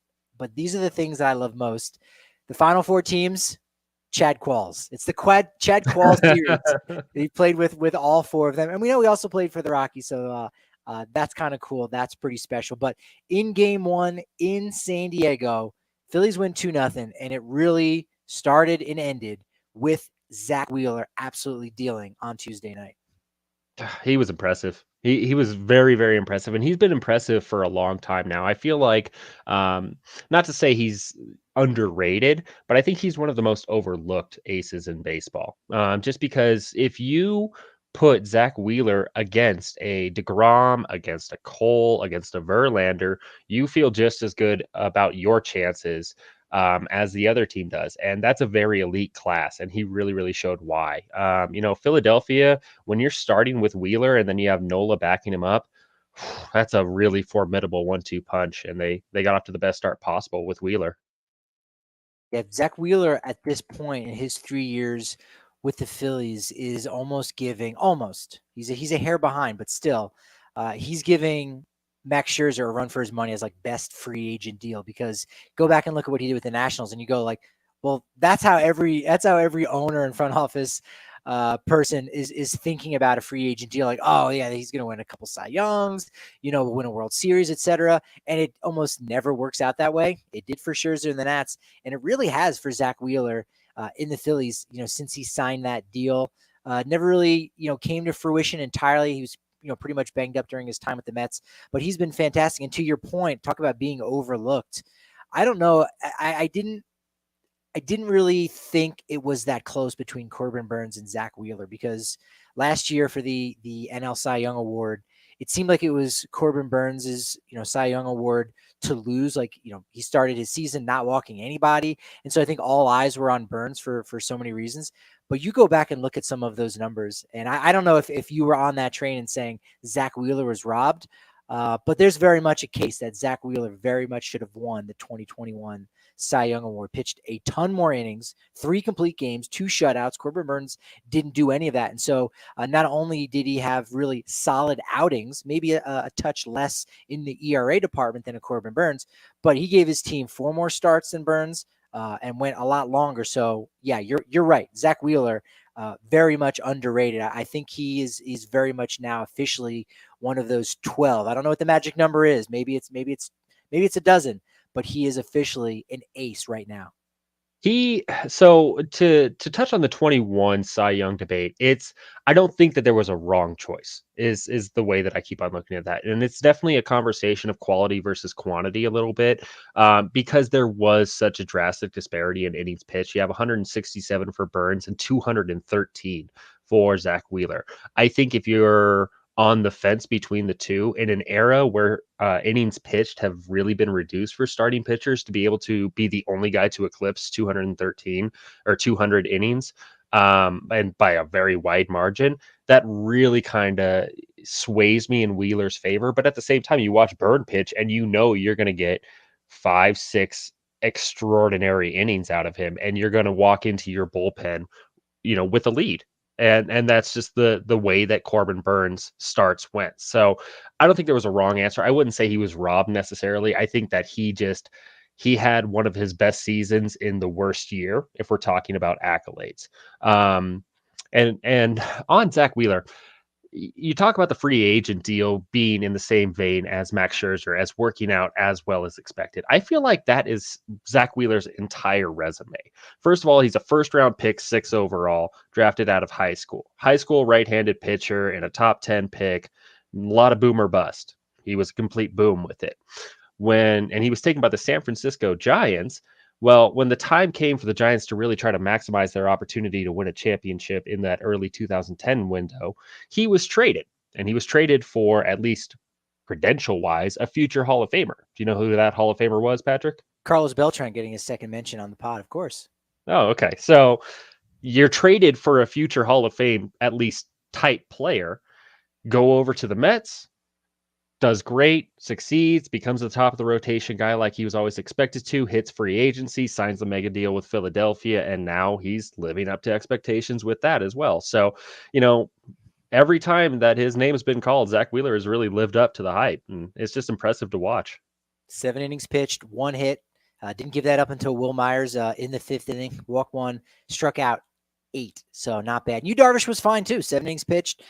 these are the things that I love most. The Final Four teams, Chad Qualls. It's the Chad Qualls series. He played with all four of them, and we know he also played for the Rockies, so that's kind of cool. That's pretty special. But in Game 1 in San Diego, Phillies win 2-0, and it really started and ended with Zach Wheeler absolutely dealing on Tuesday night. He was impressive. He was very, very impressive, and he's been impressive for a long time now. I feel like, not to say he's underrated, but I think he's one of the most overlooked aces in baseball. Just because if you put Zach Wheeler against a DeGrom, against a Cole, against a Verlander, you feel just as good about your chances as the other team does. And that's a very elite class. And he really, really showed why. Philadelphia, when you're starting with Wheeler and then you have Nola backing him up, that's a really formidable 1-2 punch. And they got off to the best start possible with Wheeler. Yeah, Zach Wheeler at this point in his 3 years with the Phillies is almost giving he's a hair behind, but still, he's giving Max Scherzer a run for his money as like best free agent deal, because go back and look at what he did with the Nationals and you go like, well, that's how every owner and front office person is thinking about a free agent deal. Like, oh yeah, he's going to win a couple Cy Youngs, win a World Series, etc. And it almost never works out that way. It did for Scherzer and the Nats, and it really has for Zach Wheeler in the Phillies. Since he signed that deal, never really came to fruition entirely. He was pretty much banged up during his time with the Mets, but he's been fantastic. And to your point, talk about being overlooked. I don't know. I didn't really think it was that close between Corbin Burnes and Zach Wheeler, because last year for the NL Cy Young Award, it seemed like it was Corbin Burnes's Cy Young Award to lose. Like he started his season not walking anybody, and so I think all eyes were on Burnes for so many reasons. But you go back and look at some of those numbers, and I don't know if you were on that train and saying Zach Wheeler was robbed, but there's very much a case that Zach Wheeler very much should have won the 2021 Cy Young Award. Pitched a ton more innings, 3 complete games, 2 shutouts. Corbin Burnes didn't do any of that. And so not only did he have really solid outings, maybe a touch less in the ERA department than a Corbin Burnes, but he gave his team 4 more starts than Burnes and went a lot longer. So yeah, you're right. Zach Wheeler, very much underrated. I think he's very much now officially one of those 12. I don't know what the magic number is. Maybe it's a dozen, but he is officially an ace right now. So to touch on the 21 Cy Young debate, I don't think that there was a wrong choice, is the way that I keep on looking at that. And it's definitely a conversation of quality versus quantity a little bit, because there was such a drastic disparity in innings pitched. You have 167 for Burns and 213 for Zach Wheeler. I think if you're on the fence between the two in an era where innings pitched have really been reduced for starting pitchers, to be able to be the only guy to eclipse 213 or 200 innings, and by a very wide margin, that really kind of sways me in Wheeler's favor. But at the same time, you watch Burn pitch and you're going to get 5, 6 extraordinary innings out of him, and you're going to walk into your bullpen, with a lead. And that's just the way that Corbin Burns starts went. So I don't think there was a wrong answer. I wouldn't say he was robbed necessarily. I think that he had one of his best seasons in the worst year, if we're talking about accolades. And on Zach Wheeler, you talk about the free agent deal being in the same vein as Max Scherzer, as working out as well as expected. I feel like that is Zach Wheeler's entire resume. First of all, he's a first round pick, 6 overall, drafted out of high school. High school right-handed pitcher and a top 10 pick. A lot of boom or bust. He was a complete boom with it. And he was taken by the San Francisco Giants. Well, when the time came for the Giants to really try to maximize their opportunity to win a championship in that early 2010 window, he was traded. And he was traded for, at least credential-wise, a future Hall of Famer. Do you know who that Hall of Famer was, Patrick? Carlos Beltran getting his second mention on the pod, of course. Oh, okay. So you're traded for a future Hall of Fame, at least type player. Go over to the Mets, does great, succeeds, becomes the top of the rotation guy like he was always expected to, hits free agency, signs the mega deal with Philadelphia, and now he's living up to expectations with that as well. So, every time that his name has been called, Zach Wheeler has really lived up to the hype, and it's just impressive to watch. 7 innings pitched, 1 hit. Didn't give that up until Will Myers in the 5th inning. Walked 1, struck out 8. So not bad. Yu Darvish was fine too. 7 innings pitched,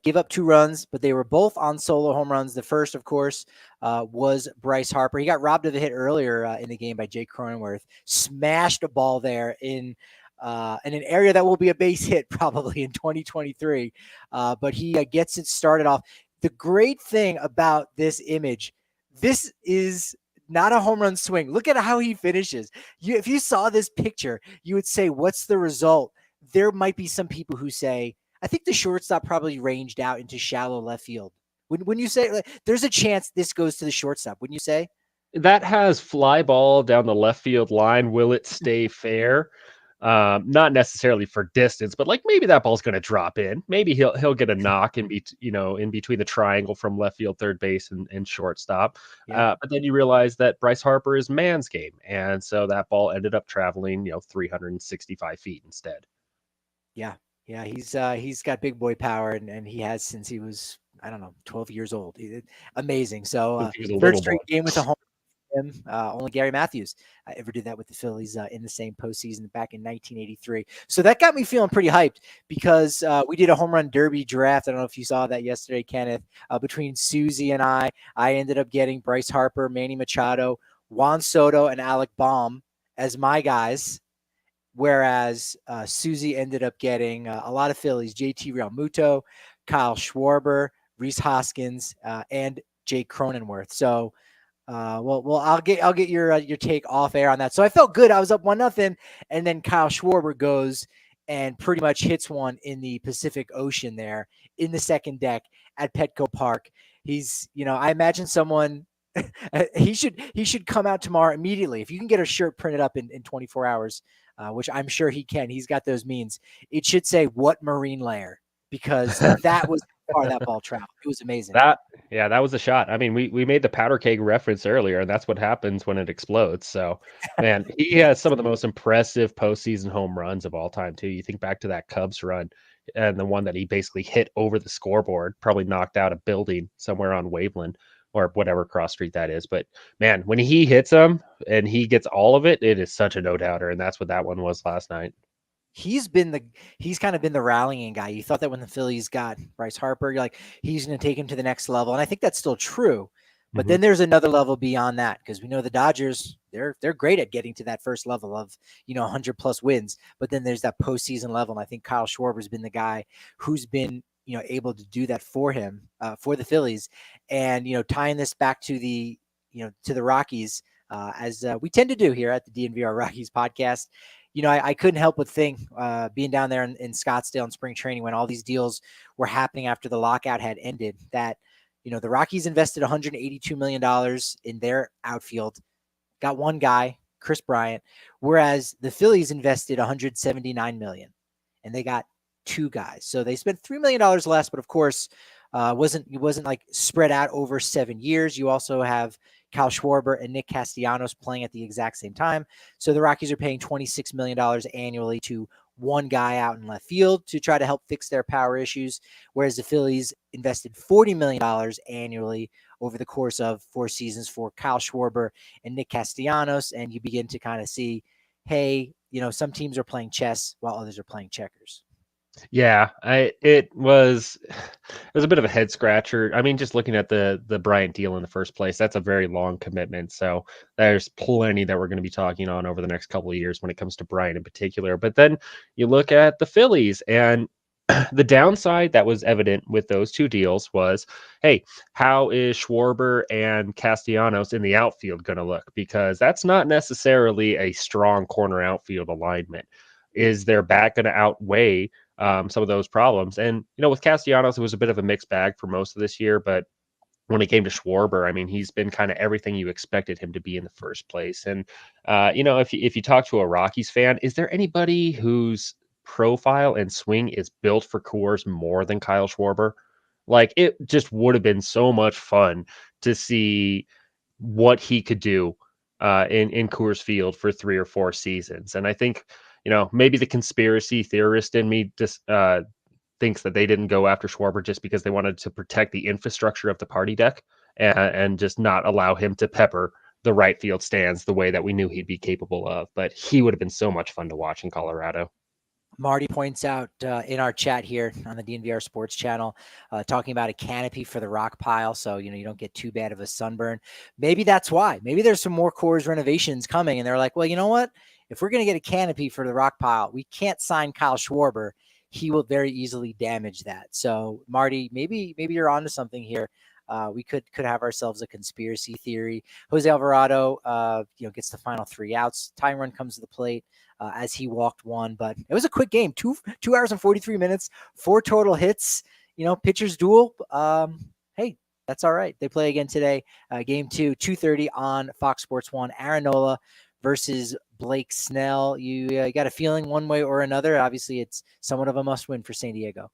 give up 2 runs, but they were both on solo home runs. The first, of course, was Bryce Harper. He got robbed of a hit earlier in the game by Jake Cronenworth. Smashed a ball there in an area that will be a base hit probably in 2023. But he gets it started off. The great thing about this image, this is not a home run swing. Look at how he finishes. If you saw this picture, you would say, what's the result? There might be some people who say, I think the shortstop probably ranged out into shallow left field. When you say, there's a chance this goes to the shortstop, wouldn't you say? That has fly ball down the left field line. Will it stay fair? Not necessarily for distance, but like maybe that ball's going to drop in. Maybe he'll get a knock in between the triangle from left field, third base, and shortstop. Yeah. But then you realize that Bryce Harper is man's game, and so that ball ended up traveling 365 feet instead. Yeah, he's got big boy power, and he has since he was, I don't know, 12 years old. Amazing. So third straight game with a home. Only Gary Matthews ever did that with the Phillies in the same postseason back in 1983. So that got me feeling pretty hyped because we did a home run derby draft. I don't know if you saw that yesterday, Kenneth. Between Susie and I ended up getting Bryce Harper, Manny Machado, Juan Soto, and Alec Baum as my guys. Whereas Susie ended up getting a lot of Phillies: JT Realmuto, Kyle Schwarber, Rhys Hoskins, and Jake Cronenworth. So. Well, I'll get your take off air on that. So I felt good. I was up 1-0, and then Kyle Schwarber goes and pretty much hits one in the Pacific Ocean there in the second deck at Petco Park. He's, I imagine someone he should come out tomorrow immediately. If you can get a shirt printed up in 24 hours, which I'm sure he can. He's got those means. It should say "What Marine Layer," because that was far that ball traveled. It was amazing. That was a shot. I mean, we made the powder keg reference earlier, and that's what happens when it explodes. So, man, he has some of the most impressive postseason home runs of all time, too. You think back to that Cubs run and the one that he basically hit over the scoreboard, probably knocked out a building somewhere on Waveland or whatever cross street that is. But, man, when he hits them and he gets all of it, it is such a no-doubter, and that's what that one was last night. he's kind of been the rallying guy. You thought that when the Phillies got Bryce Harper, you're like, he's going to take him to the next level. And I think that's still true. But Mhm. then there's another level beyond that, because we know the Dodgers, they're great at getting to that first level of, 100 plus wins. But then there's that postseason level. And I think Kyle Schwarber's been the guy who's been, able to do that for him, for the Phillies. And, tying this back to to the Rockies, as we tend to do here at the DNVR Rockies podcast. I couldn't help but think, being down there in Scottsdale in spring training when all these deals were happening after the lockout had ended, that, the Rockies invested $182 million in their outfield, got one guy, Chris Bryant, whereas the Phillies invested $179 million and they got two guys. So they spent $3 million less, but of course, it wasn't like spread out over 7 years. You also have Kyle Schwarber and Nick Castellanos playing at the exact same time. So the Rockies are paying $26 million annually to one guy out in left field to try to help fix their power issues, whereas the Phillies invested $40 million annually over the course of 4 seasons for Kyle Schwarber and Nick Castellanos. And you begin to kind of see, hey, some teams are playing chess while others are playing checkers. Yeah, it was a bit of a head scratcher. I mean, just looking at the Bryant deal in the first place, that's a very long commitment. So there's plenty that we're going to be talking on over the next couple of years when it comes to Bryant in particular. But then you look at the Phillies, and the downside that was evident with those two deals was, hey, how is Schwarber and Castellanos in the outfield going to look? Because that's not necessarily a strong corner outfield alignment. Is their bat going to outweigh some of those problems? And, with Castellanos, it was a bit of a mixed bag for most of this year. But when it came to Schwarber, I mean, he's been kind of everything you expected him to be in the first place. And, if you talk to a Rockies fan, is there anybody whose profile and swing is built for Coors more than Kyle Schwarber? Like, it just would have been so much fun to see what he could do in Coors Field for 3 or 4 seasons. And I think, maybe the conspiracy theorist in me just thinks that they didn't go after Schwarber just because they wanted to protect the infrastructure of the party deck and just not allow him to pepper the right field stands the way that we knew he'd be capable of. But he would have been so much fun to watch in Colorado. Marty points out in our chat here on the DNVR Sports channel, talking about a canopy for the rock pile, so you don't get too bad of a sunburn. Maybe that's why. Maybe there's some more Coors renovations coming, and they're like, well, you know what? If we're going to get a canopy for the rock pile, we can't sign Kyle Schwarber. He will very easily damage that. So, Marty, maybe you're onto something here. We could have ourselves a conspiracy theory. Jose Alvarado, gets the final 3 outs. Tying run comes to the plate. As he walked one, but it was a quick game. 2 hours and 43 minutes, 4 total hits. Pitchers duel. Hey, that's all right. They play again today. Game 2, 2:30 on Fox Sports 1. Aaron Nola versus Blake Snell. You got a feeling one way or another? Obviously, it's somewhat of a must-win for San Diego.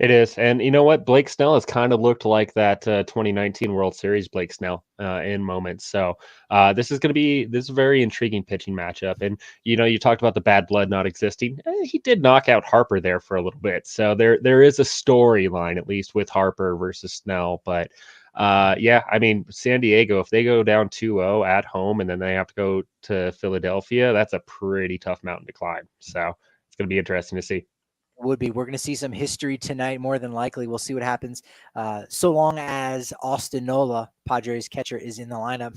It is. And you know what? Blake Snell has kind of looked like that 2019 World Series Blake Snell in moments. So this is a very intriguing pitching matchup. And, you talked about the bad blood not existing. He did knock out Harper there for a little bit. So there is a storyline, at least with Harper versus Snell. But yeah, I mean, San Diego, if they go down 2-0 at home and then they have to go to Philadelphia, that's a pretty tough mountain to climb. So it's going to be interesting to see. Would be. We're going to see some history tonight, more than likely. We'll see what happens. So long as Austin Nola, Padres catcher, is in the lineup.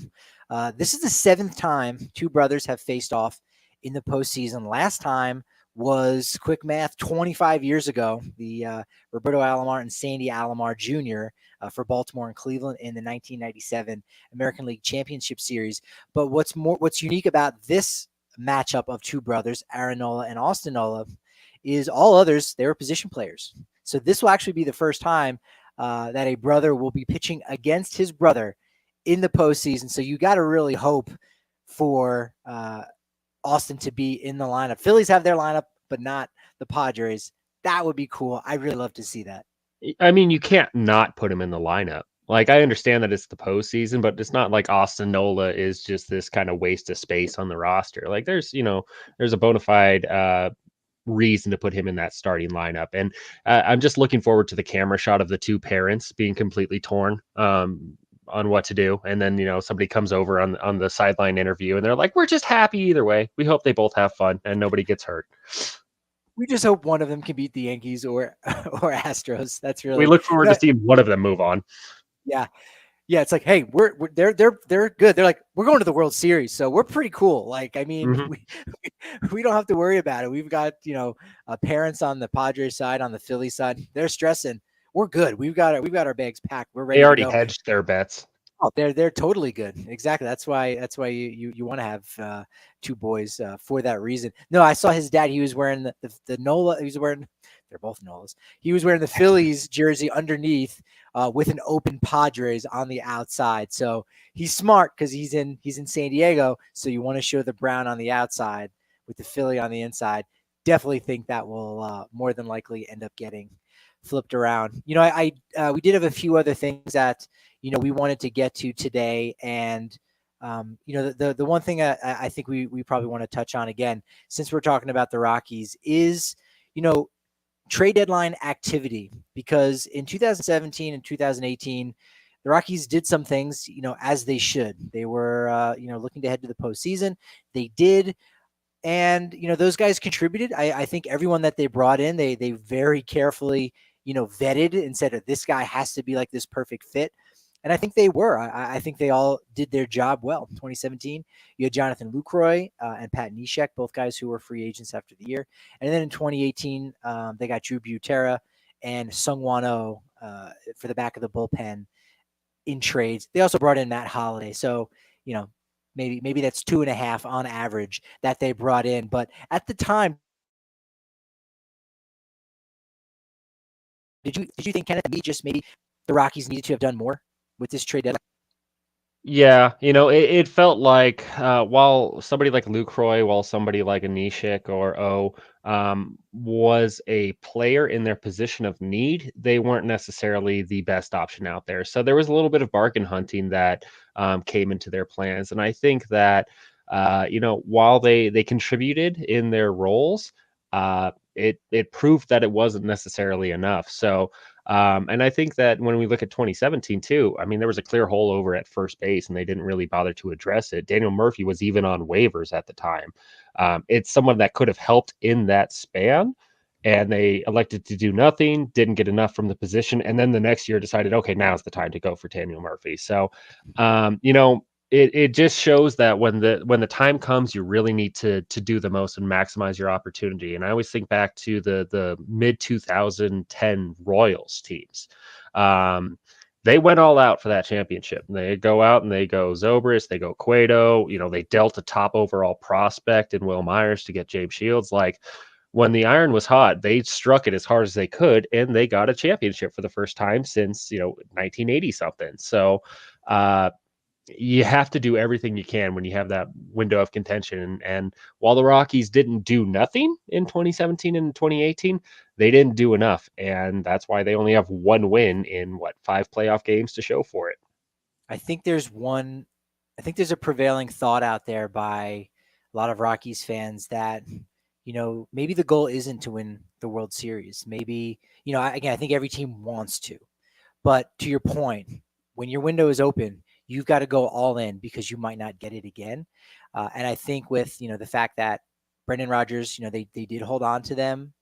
This is the 7th time two brothers have faced off in the postseason. Last time was, quick math, 25 years ago. The Roberto Alomar and Sandy Alomar Jr. For Baltimore and Cleveland in the 1997 American League Championship Series. But what's unique about this matchup of two brothers, Aaron Nola and Austin Nola, is all others, they were position players. So this will actually be the first time that a brother will be pitching against his brother in the postseason. So you got to really hope for Austin to be in the lineup. Phillies have their lineup, but not the Padres. That would be cool. I really love to see that. I mean, you can't not put him in the lineup. Like, I understand that it's the postseason, but it's not like Austin Nola is just this kind of waste of space on the roster. Like, there's a bona fide reason to put him in that starting lineup. And I'm just looking forward to the camera shot of the two parents being completely torn on what to do. And then, somebody comes over on the sideline interview and they're like, we're just happy either way. We hope they both have fun and nobody gets hurt. We just hope one of them can beat the Yankees or Astros. That's We really look forward to seeing one of them move on. yeah. Yeah, it's like, hey, they're good. They're like, we're going to the World Series, so we're pretty cool. Like, I mean, Mm-hmm. we don't have to worry about it. We've got parents on the Padres side, on the Phillies side. They're stressing. We're good. We've got our bags packed. We're They ready to already go. hedged their bets. Oh, they're totally good. Exactly. That's why you want to have two boys for that reason. No, I saw his dad. He was wearing the Nola. He was wearing. They're both Nolas. He was wearing the Phillies jersey underneath with an open Padres on the outside. So he's smart because he's in San Diego. So you want to show the brown on the outside with the Philly on the inside. Definitely think that will more than likely end up getting flipped around. We did have a few other things that we wanted to get to today, and the one thing I think we probably want to touch on again, since we're talking about the Rockies, is trade deadline activity, because in 2017 and 2018, the Rockies did some things, as they should. They were, looking to head to the postseason. They did. And, those guys contributed. I think everyone that they brought in, they very carefully, vetted and said, this guy has to be like this perfect fit. And I think they were. I think they all did their job well. In 2017, you had Jonathan Lucroy and Pat Neshek, both guys who were free agents after the year. And then in 2018, they got Drew Butera and Sungwon Oh for the back of the bullpen in trades. They also brought in Matt Holliday. So, maybe that's 2.5 on average that they brought in. But at the time, did you think, Kenneth, just maybe the Rockies needed to have done more with this trade deadline? Yeah, it felt like while somebody like Lucroy, while somebody like Anishik or was a player in their position of need, they weren't necessarily the best option out there. So there was a little bit of bargain hunting that came into their plans, and I think that while they contributed in their roles, it proved that it wasn't necessarily enough. So. And I think that when we look at 2017 too, I mean, there was a clear hole over at first base and they didn't really bother to address it. Daniel Murphy was even on waivers at the time. It's someone that could have helped in that span, and they elected to do nothing, didn't get enough from the position. And then the next year decided, okay, now's the time to go for Daniel Murphy. So, it just shows that when the time comes, you really need to do the most and maximize your opportunity. And I always think back to the mid 2010 Royals teams. They went all out for that championship. They go out and they go Zobrist, they go Cueto. They dealt a top overall prospect in Will Myers to get James Shields. Like, when the iron was hot, they struck it as hard as they could, and they got a championship for the first time since 1980 something. So. You have to do everything you can when you have that window of contention. And while the Rockies didn't do nothing in 2017 and 2018, they didn't do enough. And that's why they only have one win in 5 playoff games to show for it. I think there's a prevailing thought out there by a lot of Rockies fans that, maybe the goal isn't to win the World Series. Maybe, again, I think every team wants to. But to your point, when your window is open, you've got to go all in because you might not get it again. And I think with, the fact that Brendan Rodgers, they did hold on to them.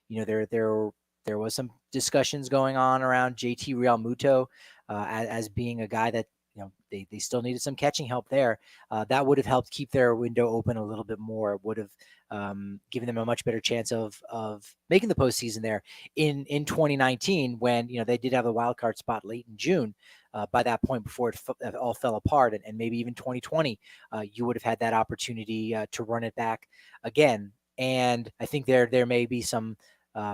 There was some discussions going on around JT Realmuto as being a guy that, they still needed some catching help there. That would have helped keep their window open a little bit more. It would have given them a much better chance of making the postseason there in 2019 when, they did have a wild card spot late in June. By that point, before it all fell apart, and maybe even 2020, you would have had that opportunity to run it back again. And I think there may be some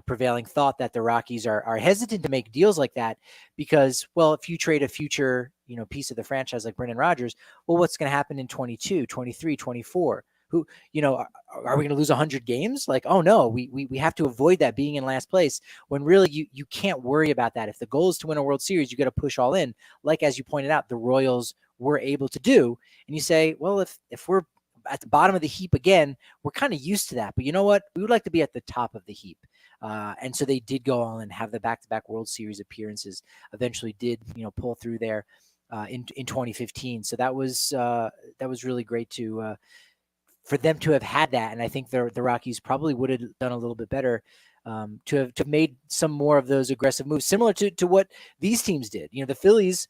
prevailing thought that the Rockies are hesitant to make deals like that because, well, if you trade a future, piece of the franchise like Brendan Rodgers, well, what's going to happen in 22, 23, 24? Who, are we going to lose 100 games? Like, oh no, we have to avoid that being in last place when really you can't worry about that. If the goal is to win a World Series, you got to push all in. Like, as you pointed out, the Royals were able to do. And you say, well, if we're at the bottom of the heap again, we're kind of used to that. But you know what? We would like to be at the top of the heap. And so they did go on and have the back-to-back World Series appearances. Eventually did, pull through there in 2015. So that was really great to for them to have had that, and I think the Rockies probably would have done a little bit better to have made some more of those aggressive moves, similar to what these teams did. The Phillies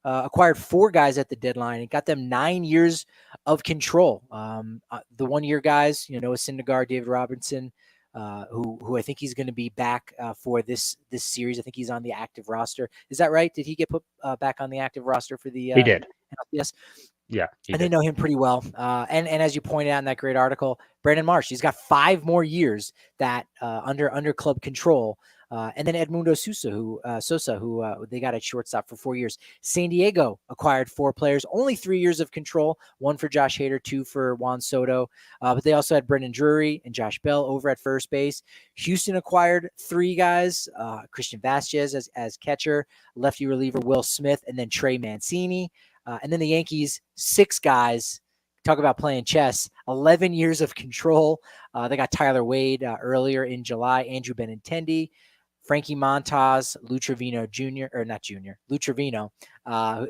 acquired 4 guys at the deadline and got them 9 years of control. The 1-year guys, Noah Syndergaard, David Robertson, who I think he's going to be back for this series. I think he's on the active roster. Is that right? Did he get put back on the active roster for the He did. NLCS? Yeah, he And they did. know him pretty well. And as you pointed out in that great article, Brandon Marsh, he's got 5 more years that under club control. And then Edmundo Sosa, who they got at shortstop for 4 years. San Diego acquired 4 players, only 3 years of control, 1 for Josh Hader, 2 for Juan Soto. But they also had Brendan Drury and Josh Bell over at first base. Houston acquired 3 guys, Christian Vasquez as catcher, lefty reliever Will Smith, and then Trey Mancini. And then the Yankees, 6 guys. Talk about playing chess. 11 years of control. They got Tyler Wade earlier in July, Andrew Benintendi, Frankie Montas, Lou Trevino Lou Trevino,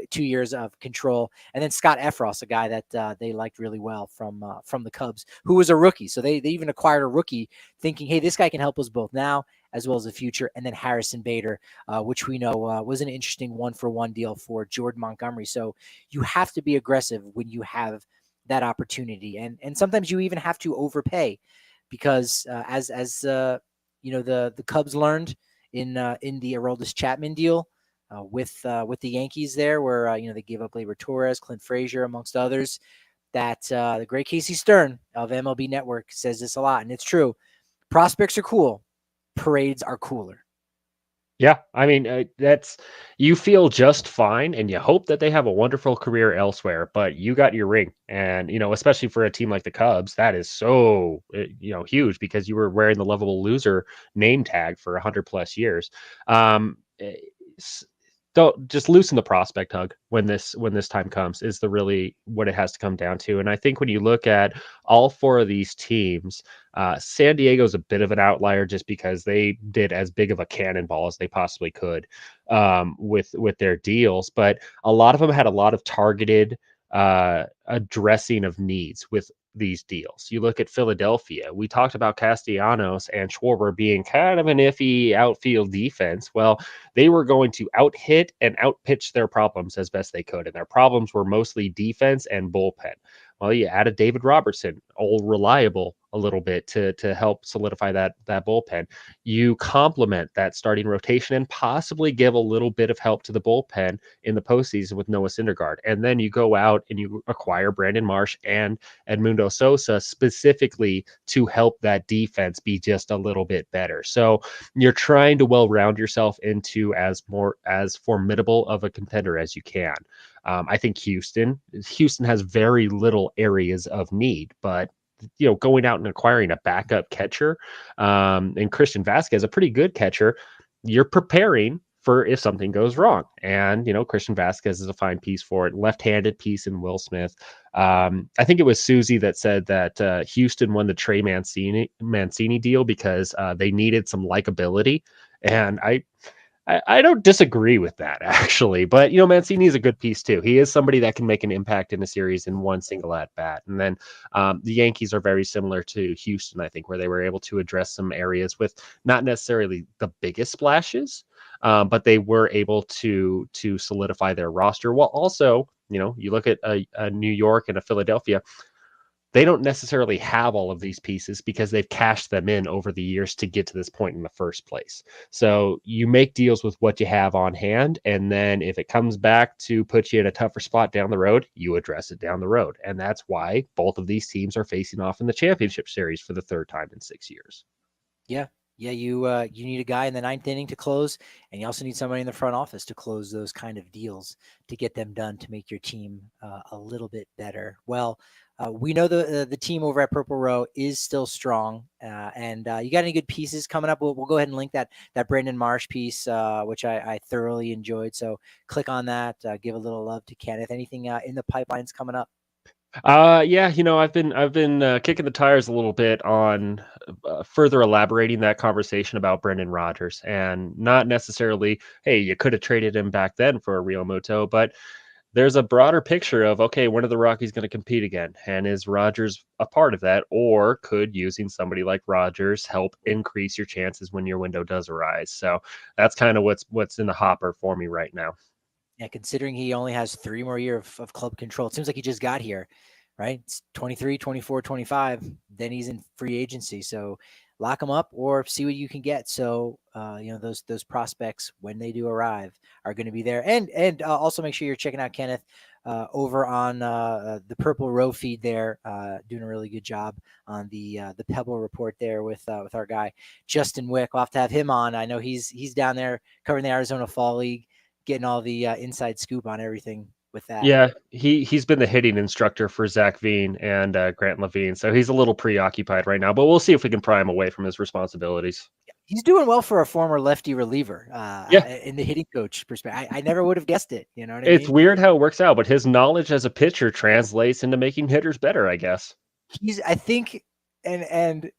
2 years of control. And then Scott Efros, a guy that they liked really well from the Cubs, who was a rookie. So they even acquired a rookie thinking, hey, this guy can help us both now as well as the future. And then Harrison Bader, which we know was an interesting 1-for-1 deal for Jordan Montgomery. So you have to be aggressive when you have that opportunity. And sometimes you even have to overpay because as the Cubs learned in the Aroldis Chapman deal with the Yankees there, where they gave up Gleyber Torres, Clint Frazier, amongst others. That the great Casey Stern of MLB Network says this a lot, and it's true. Prospects are cool, parades are cooler. Yeah, I mean, you feel just fine, and you hope that they have a wonderful career elsewhere. But you got your ring, and especially for a team like the Cubs, that is so huge because you were wearing the lovable loser name tag for 100+ years. Don't just loosen the prospect hug when this time comes is the really what it has to come down to. And I think when you look at all 4 of these teams, San Diego's a bit of an outlier just because they did as big of a cannonball as they possibly could with their deals, but a lot of them had a lot of targeted addressing of needs with these deals. You look at Philadelphia. We talked about Castellanos and Schwarber being kind of an iffy outfield defense. Well, they were going to out-hit and out-pitch their problems as best they could, and their problems were mostly defense and bullpen. Well, you added David Robertson, all reliable a little bit to help solidify that bullpen. You complement that starting rotation and possibly give a little bit of help to the bullpen in the postseason with Noah Syndergaard. And then you go out and you acquire Brandon Marsh and Edmundo Sosa specifically to help that defense be just a little bit better. So you're trying to round yourself into as formidable of a contender as you can. I think Houston has very little areas of need, but going out and acquiring a backup catcher, and Christian Vasquez, a pretty good catcher, you're preparing for if something goes wrong. And, Christian Vasquez is a fine piece for it. Left-handed piece in Will Smith. I think it was Susie that said that Houston won the Trey Mancini deal because they needed some likability. And I don't disagree with that, actually. But, Mancini is a good piece, too. He is somebody that can make an impact in a series in one single at-bat. And then the Yankees are very similar to Houston, I think, where they were able to address some areas with not necessarily the biggest splashes, but they were able to solidify their roster. While also, you look at a New York and a Philadelphia, they don't necessarily have all of these pieces because they've cashed them in over the years to get to this point in the first place. So you make deals with what you have on hand, and then if it comes back to put you in a tougher spot down the road, you address it down the road. And that's why both of these teams are facing off in the championship series for the 3rd time in 6 years. Yeah. You need a guy in the 9th inning to close, and you also need somebody in the front office to close those kind of deals to get them done to make your team a little bit better. Well, we know the team over at Purple Row is still strong, and you got any good pieces coming up? We'll go ahead and link that Brandon Marsh piece, which I thoroughly enjoyed. So click on that. Give a little love to Kenneth. Anything in the pipelines coming up? Yeah, I've been kicking the tires a little bit on further elaborating that conversation about Brendan Rodgers, and not necessarily, hey, you could have traded him back then for a Real Muto, but there's a broader picture of, okay, when are the Rockies going to compete again? And is Rogers a part of that? Or could using somebody like Rogers help increase your chances when your window does arise? So that's kind of what's in the hopper for me right now. Yeah, considering he only has 3 more years of club control. It seems like he just got here, right? It's 23, 24, 25. Then he's in free agency. So lock him up or see what you can get. So, those prospects, when they do arrive, are going to be there. And also make sure you're checking out Kenneth over on the Purple Row feed there, doing a really good job on the Pebble report there with our guy, Justin Wick. We'll have to have him on. I know he's down there covering the Arizona Fall League, getting all the inside scoop on everything with that. Yeah, he's been the hitting instructor for Zach Veen and Grant Levine, so he's a little preoccupied right now. But we'll see if we can pry him away from his responsibilities. He's doing well for a former lefty reliever Yeah, in the hitting coach perspective. I never would have guessed it. You know what I it's mean? weird how it works out, but his knowledge as a pitcher translates into making hitters better, I guess. I think, and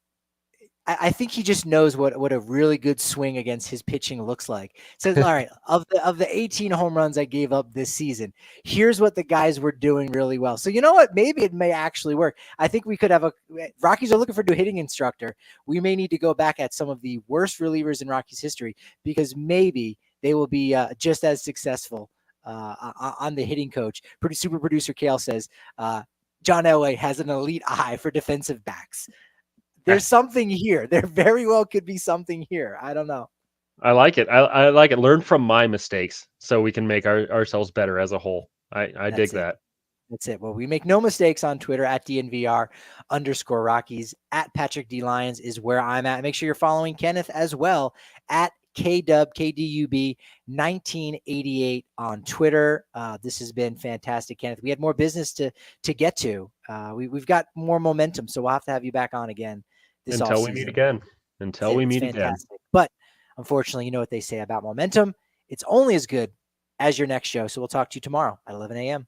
I think he just knows what a really good swing against his pitching looks like. Says, all right, of the 18 home runs I gave up this season, here's what the guys were doing really well. So you know what? Maybe it may actually work. I think we could have Rockies are looking for a new hitting instructor. We may need to go back at some of the worst relievers in Rockies history because maybe they will be just as successful on the hitting coach. Super producer Kale says, John Elway has an elite eye for defensive backs. There's something here. There very well could be something here. I don't know. I like it. I like it. Learn from my mistakes so we can make ourselves better as a whole. I dig That's it. that. That's it. Well, we make no mistakes on Twitter at DNVR_Rockies. At Patrick D. Lyons is where I'm at. Make sure you're following Kenneth as well at KDUB 1988 on Twitter. This has been fantastic, Kenneth. We had more business to get to. We've got more momentum, so we'll have to have you back on again this Until we offseason. meet again. Until we meet again. But unfortunately, you know what they say about momentum. It's only as good as your next show. So we'll talk to you tomorrow at 11 a.m.